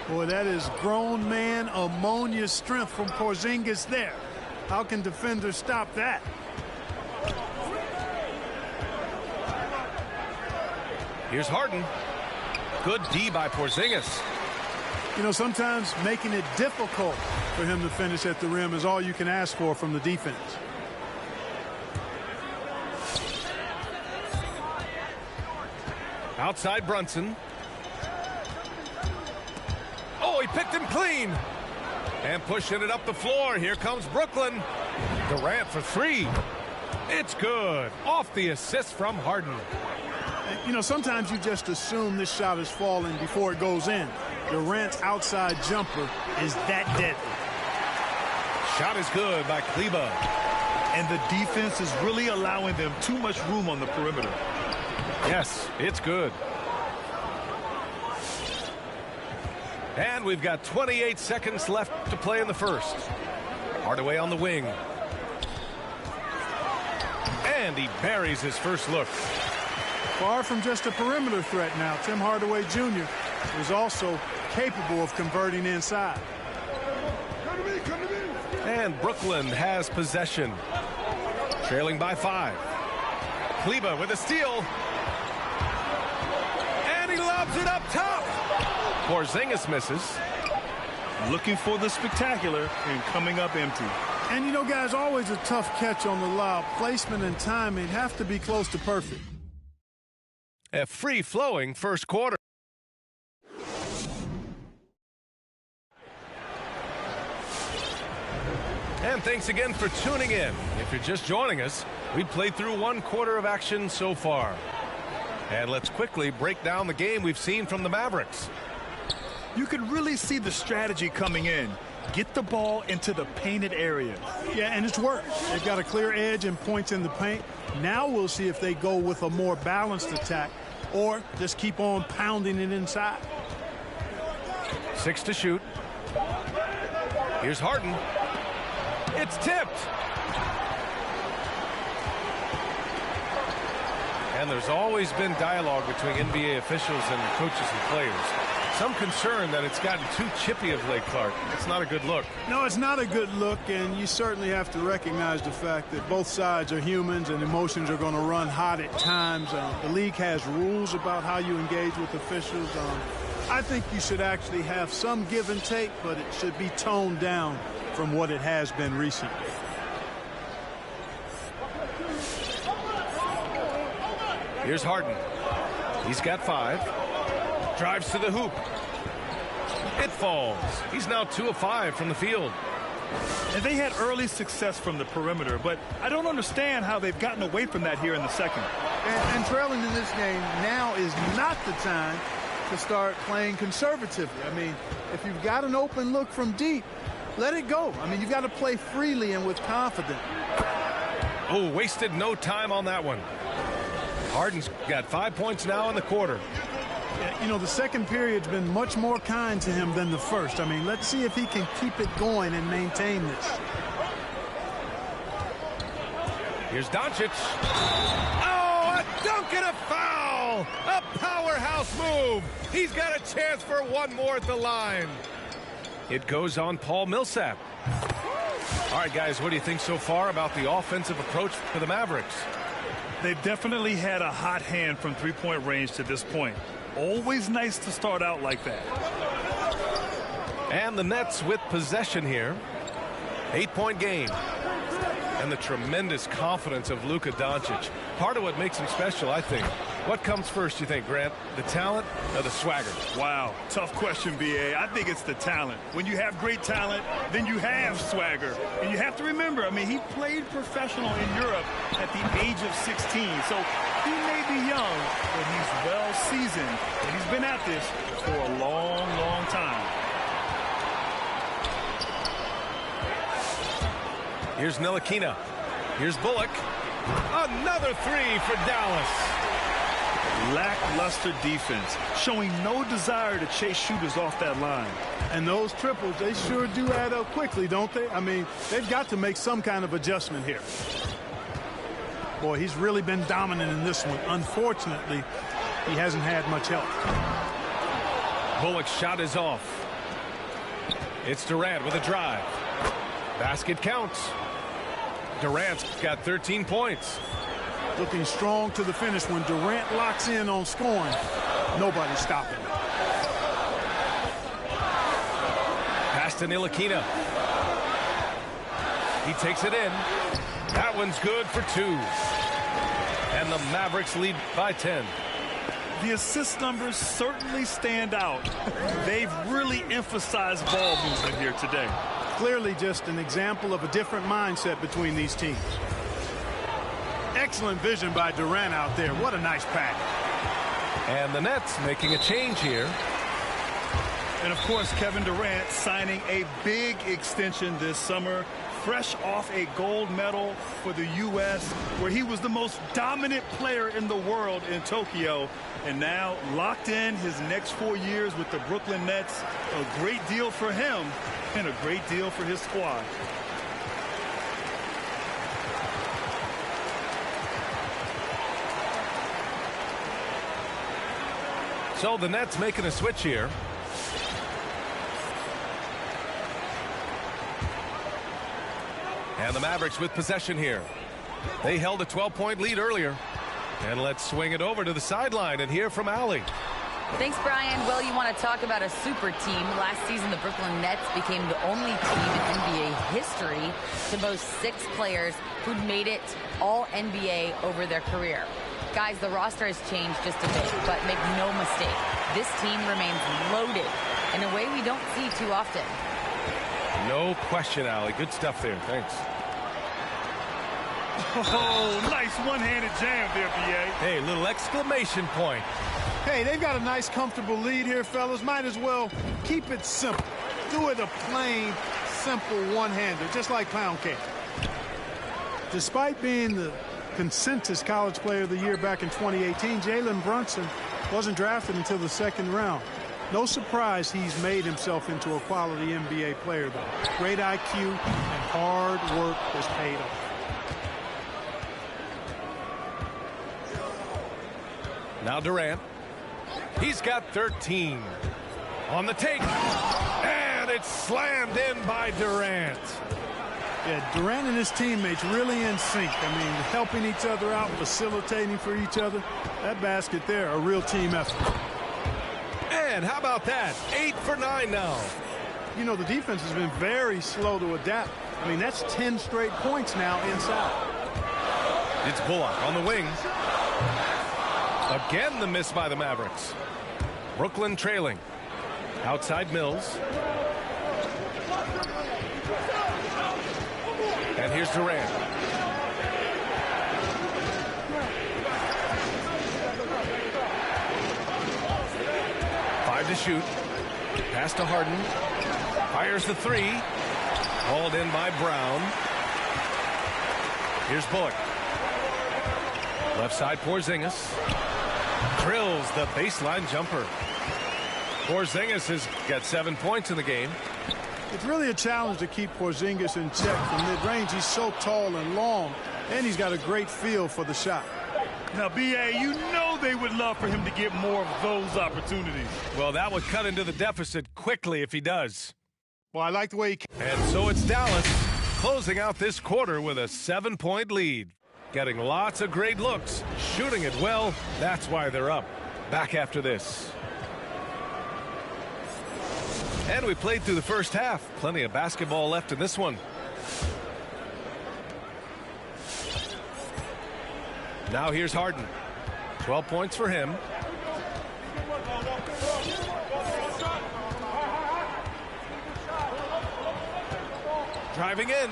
Speaker 6: Boy, that is grown man ammonia strength from Porzingis there. How can defenders stop that?
Speaker 1: Here's Harden. Good D by Porzingis.
Speaker 6: You know, sometimes making it difficult for him to finish at the rim is all you can ask for from the defense.
Speaker 1: Outside Brunson. Oh, he picked him clean. And pushing it up the floor. Here comes Brooklyn. Durant for 3. It's good. Off the assist from Harden.
Speaker 6: You know, sometimes you just assume this shot is falling before it goes in. Durant's outside jumper is that deadly.
Speaker 1: Shot is good by Kleba.
Speaker 3: And the defense is really allowing them too much room on the perimeter.
Speaker 1: Yes, it's good. And we've got 28 seconds left to play in the first. Hardaway on the wing. And he buries his first look.
Speaker 6: Far from just a perimeter threat now, Tim Hardaway Jr. is also capable of converting inside.
Speaker 1: And Brooklyn has possession. Trailing by 5. Kleba with a steal. And he lobs it up top. Porzingis misses.
Speaker 3: Looking for the spectacular and coming up empty.
Speaker 6: And, you know, guys, always a tough catch on the lob. Placement and timing have to be close to perfect.
Speaker 1: A free-flowing first quarter. And thanks again for tuning in. If you're just joining us, we've played through 1 quarter of action so far. And let's quickly break down the game we've seen from the Mavericks.
Speaker 3: You could really see the strategy coming in. Get the ball into the painted area.
Speaker 6: Yeah, and it's worked. They've got a clear edge and points in the paint. Now we'll see if they go with a more balanced attack or just keep on pounding it inside.
Speaker 1: 6 to shoot. Here's Harden. It's tipped. And there's always been dialogue between NBA officials and coaches and players. Some concern that it's gotten too chippy of late, Clark. It's not a good look.
Speaker 6: No, it's not a good look, and you certainly have to recognize the fact that both sides are humans and emotions are going to run hot at times. The league has rules about how you engage with officials. I think you should actually have some give and take, but it should be toned down from what it has been recently.
Speaker 1: Here's Harden. He's got 5. Drives to the hoop. It falls. He's now 2 of 5 from the field.
Speaker 3: And they had early success from the perimeter, but I don't understand how they've gotten away from that here in the second.
Speaker 6: And trailing in this game now is not the time to start playing conservatively. I mean, if you've got an open look from deep, let it go. I mean, you've got to play freely and with confidence.
Speaker 1: Oh, wasted no time on that one. Harden's got 5 points now in the quarter.
Speaker 6: You know, the second period's been much more kind to him than the first. I mean, let's see if he can keep it going and maintain this.
Speaker 1: Here's Doncic. Oh, a dunk and a foul! A powerhouse move! He's got a chance for one more at the line. It goes on Paul Millsap. All right, guys, what do you think so far about the offensive approach for the Mavericks?
Speaker 3: They've definitely had a hot hand from three-point range to this point. Always nice to start out like that.
Speaker 1: And the Nets with possession here. 8-point game. And the tremendous confidence of Luka Doncic. Part of what makes him special, I think. What comes first, you think, Grant? The talent or the swagger?
Speaker 3: Wow, tough question, B.A. I think it's the talent. When you have great talent, then you have swagger. And you have to remember, I mean, he played professional in Europe at the age of 16. So he may be young, but he's well seasoned. And he's been at this for a long, long time.
Speaker 1: Here's Ntilikina. Here's Bullock. Another 3 for Dallas.
Speaker 3: Lackluster defense, showing no desire to chase shooters off that line.
Speaker 6: And those triples, they sure do add up quickly, don't they? I mean, they've got to make some kind of adjustment here. Boy, he's really been dominant in this one. Unfortunately, he hasn't had much help.
Speaker 1: Bullock's shot is off. It's Durant with a drive. Basket counts. Durant's got 13 points.
Speaker 6: Looking strong to the finish. When Durant locks in on scoring, nobody's stopping him.
Speaker 1: Pass to Ntilikina. He takes it in. That one's good for 2. And the Mavericks lead by 10.
Speaker 3: The assist numbers certainly stand out. They've really emphasized ball movement here today.
Speaker 6: Clearly just an example of a different mindset between these teams. Excellent vision by Durant out there. What a nice pass.
Speaker 1: And the Nets making a change here.
Speaker 3: And of course, Kevin Durant signing a big extension this summer, fresh off a gold medal for the U.S., where he was the most dominant player in the world in Tokyo, and now locked in his next 4 years with the Brooklyn Nets. A great deal for him and a great deal for his squad.
Speaker 1: So the Nets making a switch here. And the Mavericks with possession here. They held a 12-point lead earlier. And let's swing it over to the sideline and hear from Allie.
Speaker 4: Thanks, Brian. Well, you want to talk about a super team. Last season, the Brooklyn Nets became the only team in NBA history to boast 6 players who'd made it all NBA over their career. Guys, the roster has changed just a bit, but make no mistake, this team remains loaded in a way we don't see too often.
Speaker 1: No question, Allie. Good stuff there. Thanks.
Speaker 3: Oh, nice one-handed jam there, B.A.
Speaker 1: Hey, little exclamation point.
Speaker 6: Hey, they've got a nice, comfortable lead here, fellas. Might as well keep it simple. Do it a plain, simple one-hander, just like pound cake. Despite being the consensus college player of the year back in 2018, Jalen Brunson wasn't drafted until the 2nd round. No surprise he's made himself into a quality NBA player, though. Great IQ and hard work has paid off.
Speaker 1: Now Durant. He's got 13. On the take. And it's slammed in by Durant.
Speaker 6: Yeah, Durant and his teammates really in sync. I mean, helping each other out, facilitating for each other. That basket there, a real team effort.
Speaker 1: And how about that? 8 for 9 now.
Speaker 6: You know, the defense has been very slow to adapt. I mean, that's 10 straight points now inside.
Speaker 1: It's Bullock on the wing. Again, the miss by the Mavericks. Brooklyn trailing. Outside Mills. And here's Durant. To shoot. Pass to Harden. Fires the 3. Hauled in by Brown. Here's Bullock. Left side Porzingis. Drills the baseline jumper. Porzingis has got 7 points in the game.
Speaker 6: It's really a challenge to keep Porzingis in check from mid-range. He's so tall and long, and he's got a great feel for the shot.
Speaker 3: Now, B.A., you know they would love for him to get more of those opportunities.
Speaker 1: Well, that would cut into the deficit quickly if he does.
Speaker 6: Well, I like the way he...
Speaker 1: And so it's Dallas closing out this quarter with a 7-point lead. Getting lots of great looks, shooting it well. That's why they're up. Back after this. And we played through the first half. Plenty of basketball left in this one. Now here's Harden. 12 points for him. Driving in.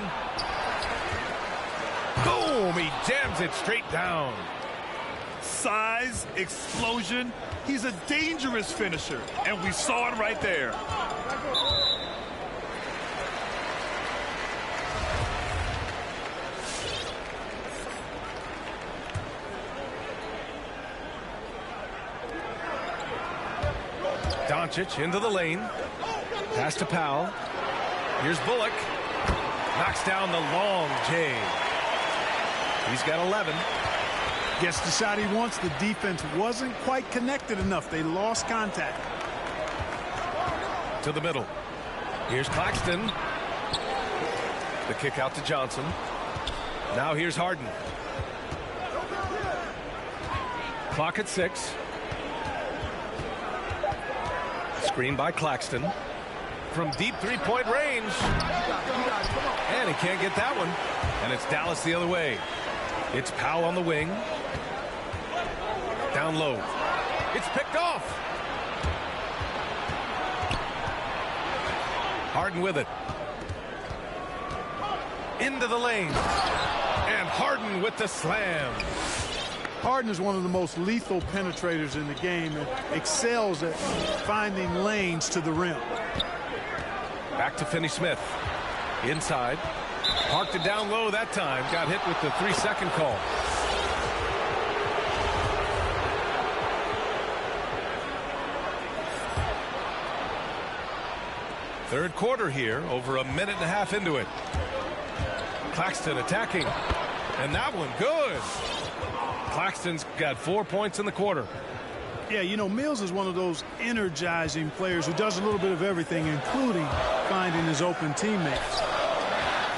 Speaker 1: Boom! He jams it straight down.
Speaker 3: Size, explosion. He's a dangerous finisher, and we saw it right there.
Speaker 1: Doncic into the lane. Pass to Powell. Here's Bullock. Knocks down the long J. He's got 11.
Speaker 6: Gets the shot he wants. The defense wasn't quite connected enough. They lost contact.
Speaker 1: To the middle. Here's Claxton. The kick out to Johnson. Now here's Harden. Clock at 6. Screen by Claxton. From deep three-point range. And he can't get that one. And it's Dallas the other way. It's Powell on the wing. Down low. It's picked off. Harden with it. Into the lane. And Harden with the slam.
Speaker 6: Harden is one of the most lethal penetrators in the game and excels at finding lanes to the rim.
Speaker 1: Back to Finney-Smith. Inside. Parked it down low that time. Got hit with the 3-second call. Third quarter here, over a minute and a half into it. Claxton attacking. And that one good. Claxton's got 4 points in the quarter.
Speaker 6: Yeah, you know, Mills is one of those energizing players who does a little bit of everything, including finding his open teammates.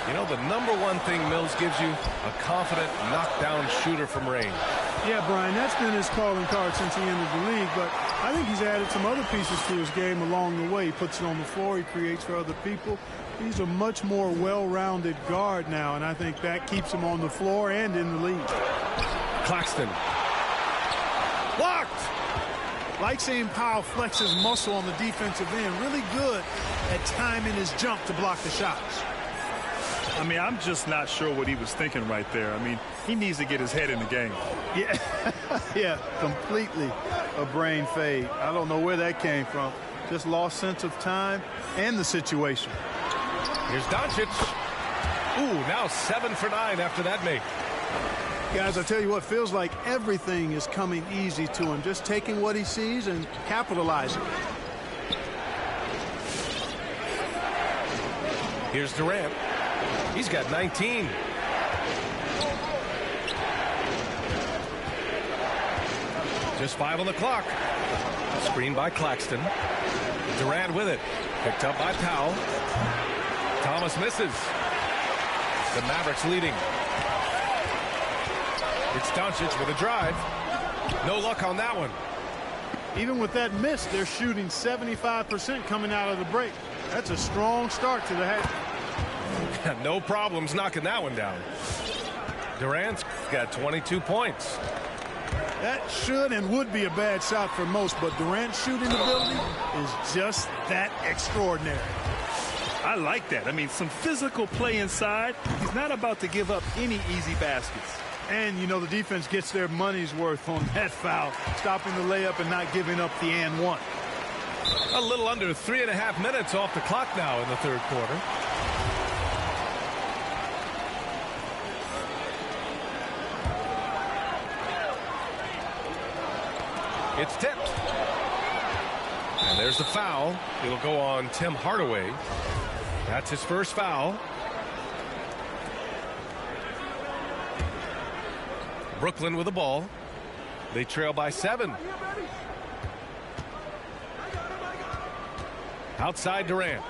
Speaker 1: You know, the number one thing Mills gives you, a confident knockdown shooter from range.
Speaker 6: Yeah, Brian, that's been his calling card since he entered the league, but I think he's added some other pieces to his game along the way. He puts it on the floor, he creates for other people. He's a much more well-rounded guard now, and I think that keeps him on the floor and in the league.
Speaker 1: Claxton. Blocked!
Speaker 6: Like seeing Powell flex his muscle on the defensive end. Really good at timing his jump to block the shots.
Speaker 3: I mean, I'm just not sure what he was thinking right there. I mean, he needs to get his head in the game.
Speaker 6: Yeah, yeah, completely a brain fade. I don't know where that came from. Just lost sense of time and the situation.
Speaker 1: Here's Doncic. Ooh, now 7 for 9 after that make.
Speaker 6: Guys, I tell you what, feels like everything is coming easy to him. Just taking what he sees and capitalizing.
Speaker 1: Here's Durant. He's got 19. Just 5 on the clock. Screen by Claxton. Durant with it. Picked up by Powell. Thomas misses. The Mavericks leading. It's Doncic with a drive. No luck on that one.
Speaker 6: Even with that miss, they're shooting 75% coming out of the break. That's a strong start to the half.
Speaker 1: No problems knocking that one down. Durant's got 22 points.
Speaker 6: That should and would be a bad shot for most, but Durant's shooting ability is just that extraordinary.
Speaker 3: I like that. I mean, some physical play inside. He's not about to give up any easy baskets.
Speaker 6: And, you know, the defense gets their money's worth on that foul, stopping the layup and not giving up the and one.
Speaker 1: A little under 3.5 minutes off the clock now in the third quarter. It's tipped. And there's the foul. It'll go on Tim Hardaway. That's his first foul. Brooklyn with the ball. They trail by 7. Outside Durant.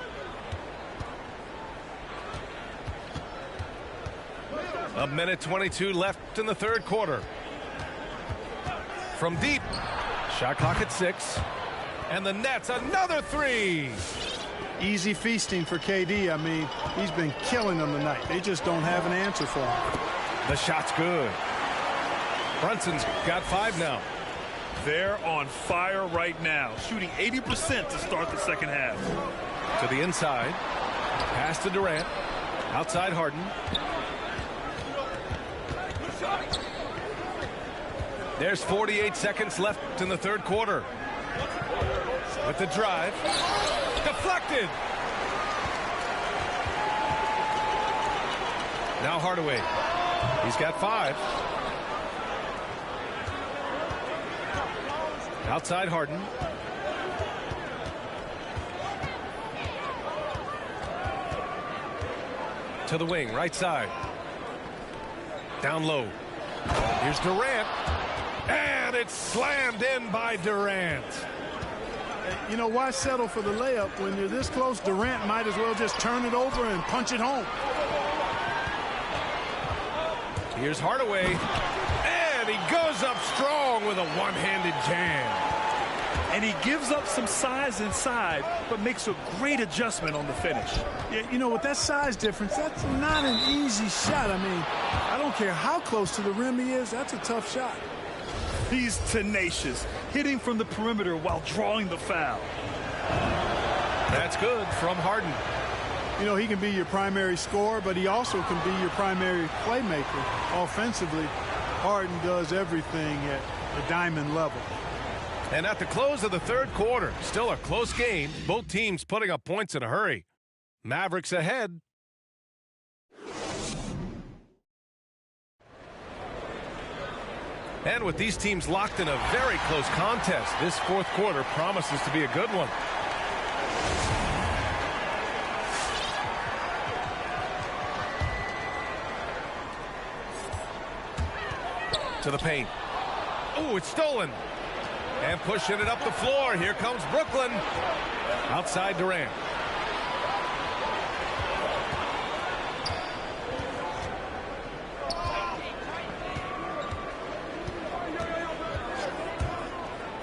Speaker 1: A minute 22 left in the third quarter. From deep. Shot clock at 6. And the Nets another 3.
Speaker 6: Easy feasting for KD. I mean, he's been killing them tonight. They just don't have an answer for him.
Speaker 1: The shot's good. Brunson's got 5 now.
Speaker 3: They're on fire right now, shooting 80% to start the second half.
Speaker 1: To the inside. Pass to Durant. Outside Harden. There's 48 seconds left in the third quarter. With the drive. Deflected. Now Hardaway. He's got 5. Outside Harden. To the wing, right side. Down low. Here's Durant. And it's slammed in by Durant.
Speaker 6: You know, why settle for the layup when you're this close? Durant might as well just turn it over and punch it home.
Speaker 1: Here's Hardaway. And he goes up strong with a one-handed jam.
Speaker 3: And he gives up some size inside, but makes a great adjustment on the finish.
Speaker 6: Yeah, you know, with that size difference, that's not an easy shot. I mean, I don't care how close to the rim he is, that's a tough shot.
Speaker 3: He's tenacious, hitting from the perimeter while drawing the foul.
Speaker 1: That's good from Harden.
Speaker 6: You know, he can be your primary scorer, but he also can be your primary playmaker. Offensively, Harden does everything at the diamond level.
Speaker 1: And at the close of the third quarter, still a close game. Both teams putting up points in a hurry. Mavericks ahead. And with these teams locked in a very close contest, this fourth quarter promises to be a good one. To the paint. Oh, it's stolen. And pushing it up the floor. Here comes Brooklyn. Outside Durant.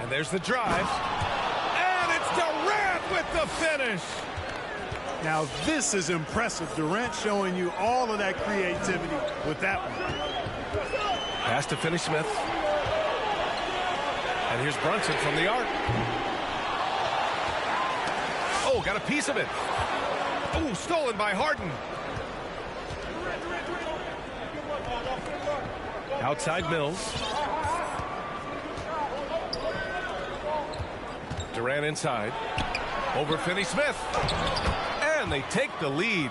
Speaker 1: And there's the drive. And it's Durant with the finish.
Speaker 6: Now this is impressive. Durant showing you all of that creativity with that one.
Speaker 1: Pass to Finney-Smith. And here's Brunson from the arc. Oh, got a piece of it. Oh, stolen by Harden. Outside Mills. Durant inside. Over Finney-Smith. And they take the lead.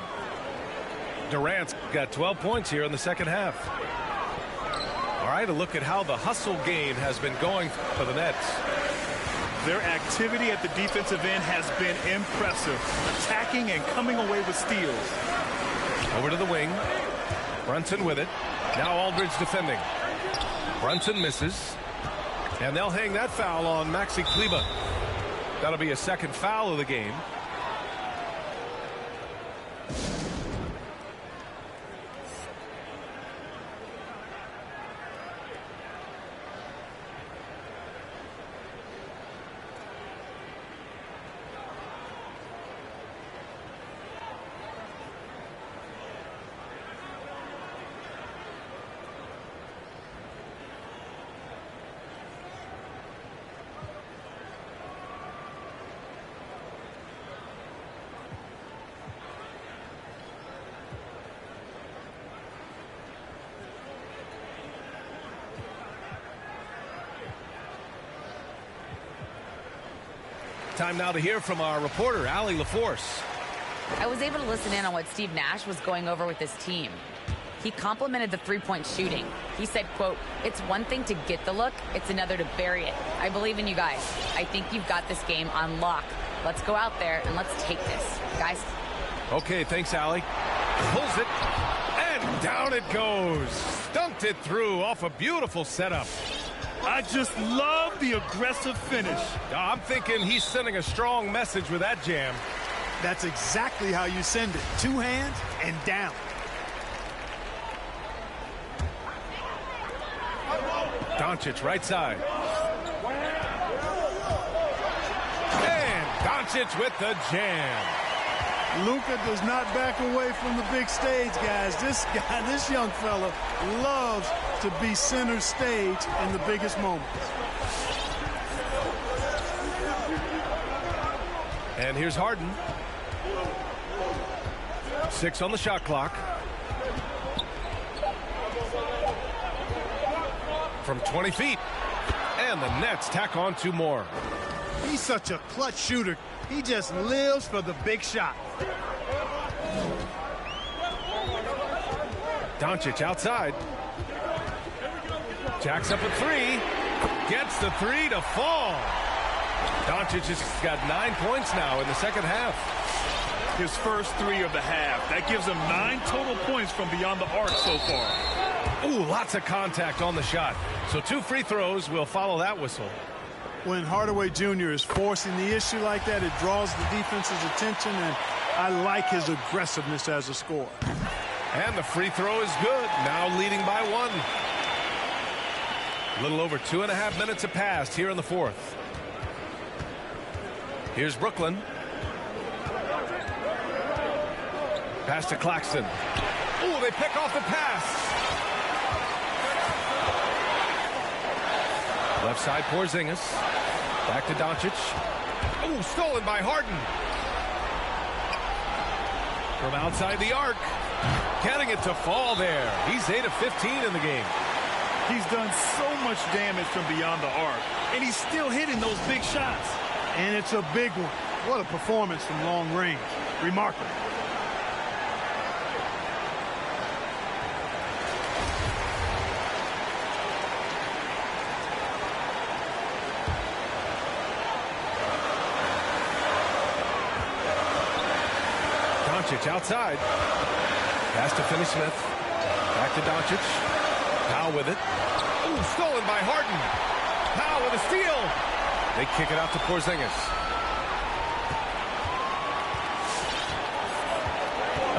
Speaker 1: Durant's got 12 points here in the second half. All right, a look at how the hustle game has been going for the Nets.
Speaker 3: Their activity at the defensive end has been impressive, attacking and coming away with steals.
Speaker 1: Over to the wing. Brunson with it. Now Aldridge defending. Brunson misses. And they'll hang that foul on Maxi Kleber. That'll be a second foul of the game. Time now to hear from our reporter, Allie LaForce.
Speaker 4: I was able to listen in on what Steve Nash was going over with his team. He complimented the three-point shooting. He said, quote, "It's one thing to get the look, it's another to bury it. I believe in you guys. I think you've got this game on lock. Let's go out there and let's take this, guys."
Speaker 1: Okay, thanks, Allie. Pulls it, and down it goes. Dunked it through off a beautiful setup.
Speaker 3: I just love the aggressive finish.
Speaker 1: I'm thinking he's sending a strong message with that jam.
Speaker 6: That's exactly how you send it. Two hands and down.
Speaker 1: Doncic right side. And Doncic with the jam.
Speaker 6: Luka does not back away from the big stage, guys. This young fella loves to be center stage in the biggest moments.
Speaker 1: And here's Harden. 6 on the shot clock. From 20 feet. And the Nets tack on 2 more.
Speaker 6: He's such a clutch shooter. He just lives for the big shot.
Speaker 1: Doncic outside. Jacks up a 3. Gets the 3 to fall. Doncic has got 9 points now in the second half.
Speaker 3: His first 3 of the half. That gives him 9 total points from beyond the arc so far.
Speaker 1: Ooh, lots of contact on the shot. So 2 free throws will follow that whistle.
Speaker 6: When Hardaway Jr. is forcing the issue like that, it draws the defense's attention, and I like his aggressiveness as a scorer.
Speaker 1: And the free throw is good. Now leading by 1. A little over 2.5 minutes have passed here in the 4th. Here's Brooklyn. Pass to Claxton. Ooh, they pick off the pass. Left side, Porzingis. Back to Doncic. Ooh, stolen by Harden. From outside the arc. Getting it to fall there. He's 8 of 15 in the game.
Speaker 3: He's done so much damage from beyond the arc, and he's still hitting those big shots.
Speaker 6: And it's a big one. What a performance from long range. Remarkable.
Speaker 1: Doncic outside. Pass to Finney-Smith. Back to Doncic. Powell with it. Ooh, stolen by Harden. Powell with a steal. They kick it out to Porzingis.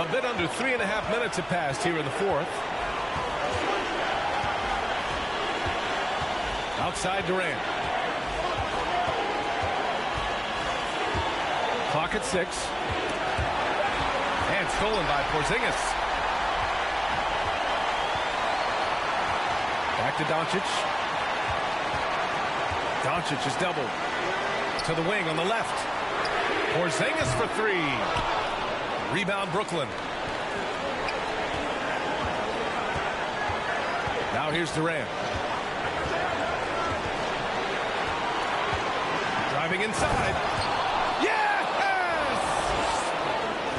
Speaker 1: A bit under 3.5 minutes have passed here in the 4th. Outside Durant. Clock at 6. And stolen by Porzingis. Back to Doncic. Doncic is doubled. To the wing on the left. Porzingis for 3. Rebound Brooklyn. Now here's Durant. Driving inside. Yes!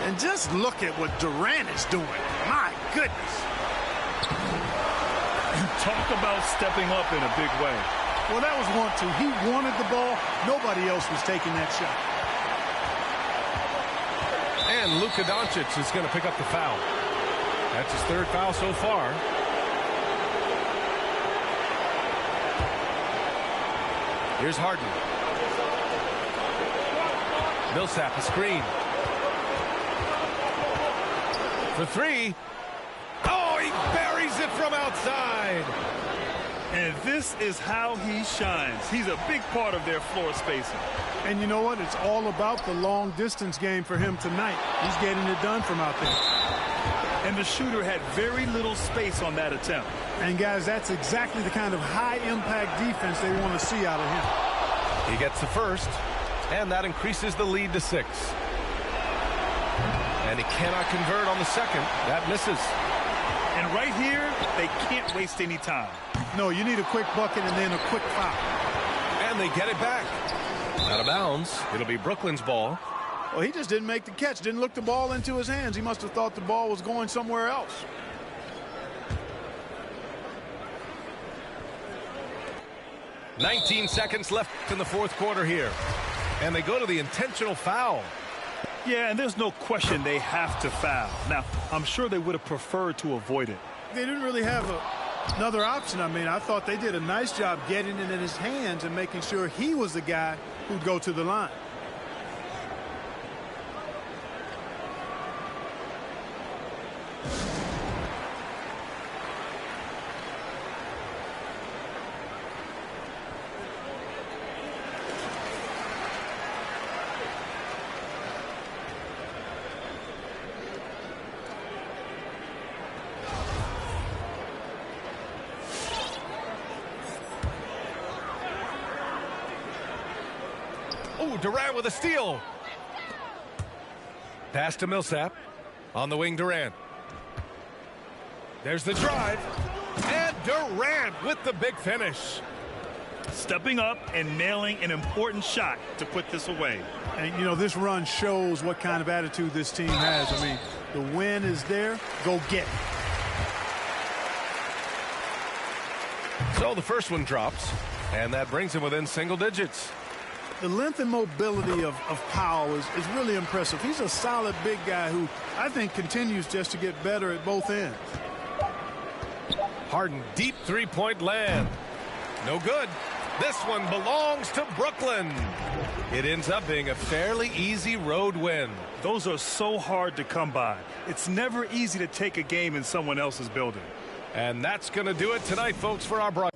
Speaker 6: And just look at what Durant is doing. My goodness.
Speaker 3: Talk about stepping up in a big way.
Speaker 6: Well, that was 1-2. He wanted the ball. Nobody else was taking that shot.
Speaker 1: And Luka Doncic is going to pick up the foul. That's his 3rd foul so far. Here's Harden. Millsap, a screen. For 3. Oh, he buries it from outside.
Speaker 3: And this is how he shines. He's a big part of their floor spacing.
Speaker 6: And you know what? It's all about the long distance game for him tonight. He's getting it done from out there.
Speaker 3: And the shooter had very little space on that attempt.
Speaker 6: And guys, that's exactly the kind of high impact defense they want to see out of him.
Speaker 1: He gets the first, and that increases the lead to 6. And he cannot convert on the second. That misses.
Speaker 3: And right here, they can't waste any time.
Speaker 6: No, you need a quick bucket and then a quick foul.
Speaker 1: And they get it back. Out of bounds. It'll be Brooklyn's ball.
Speaker 6: Well, he just didn't make the catch. Didn't look the ball into his hands. He must have thought the ball was going somewhere else.
Speaker 1: "19 seconds left in the 4th quarter here. And they go to the intentional foul.
Speaker 3: Yeah, and there's no question they have to foul. Now, I'm sure they would have preferred to avoid it.
Speaker 6: They didn't really have another option. I mean, I thought they did a nice job getting it in his hands and making sure he was the guy who'd go to the line.
Speaker 1: Ooh, Durant with a steal. Pass to Millsap. On the wing, Durant. There's the drive. And Durant with the big finish.
Speaker 3: Stepping up and nailing an important shot to put this away.
Speaker 6: And, you know, this run shows what kind of attitude this team has. I mean, the win is there. Go get it.
Speaker 1: So the first one drops, and that brings him within single digits.
Speaker 6: The length and mobility of Powell is really impressive. He's a solid big guy who I think continues just to get better at both ends.
Speaker 1: Harden, deep three-point land. No good. This one belongs to Brooklyn. It ends up being a fairly easy road win.
Speaker 3: Those are so hard to come by. It's never easy to take a game in someone else's building.
Speaker 1: And that's going to do it tonight, folks, for our broadcast.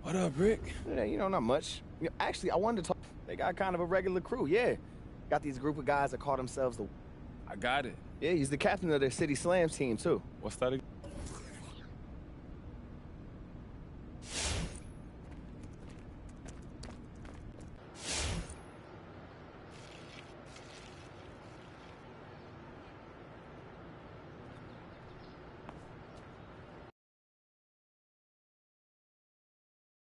Speaker 7: What up, Rick? Yeah, you know, not much. Actually, I wanted to talk. They got kind of a regular crew, yeah. Got these group of guys that call themselves the...
Speaker 8: I got it.
Speaker 7: Yeah, he's the captain of their City Slams team, too.
Speaker 8: What's that again?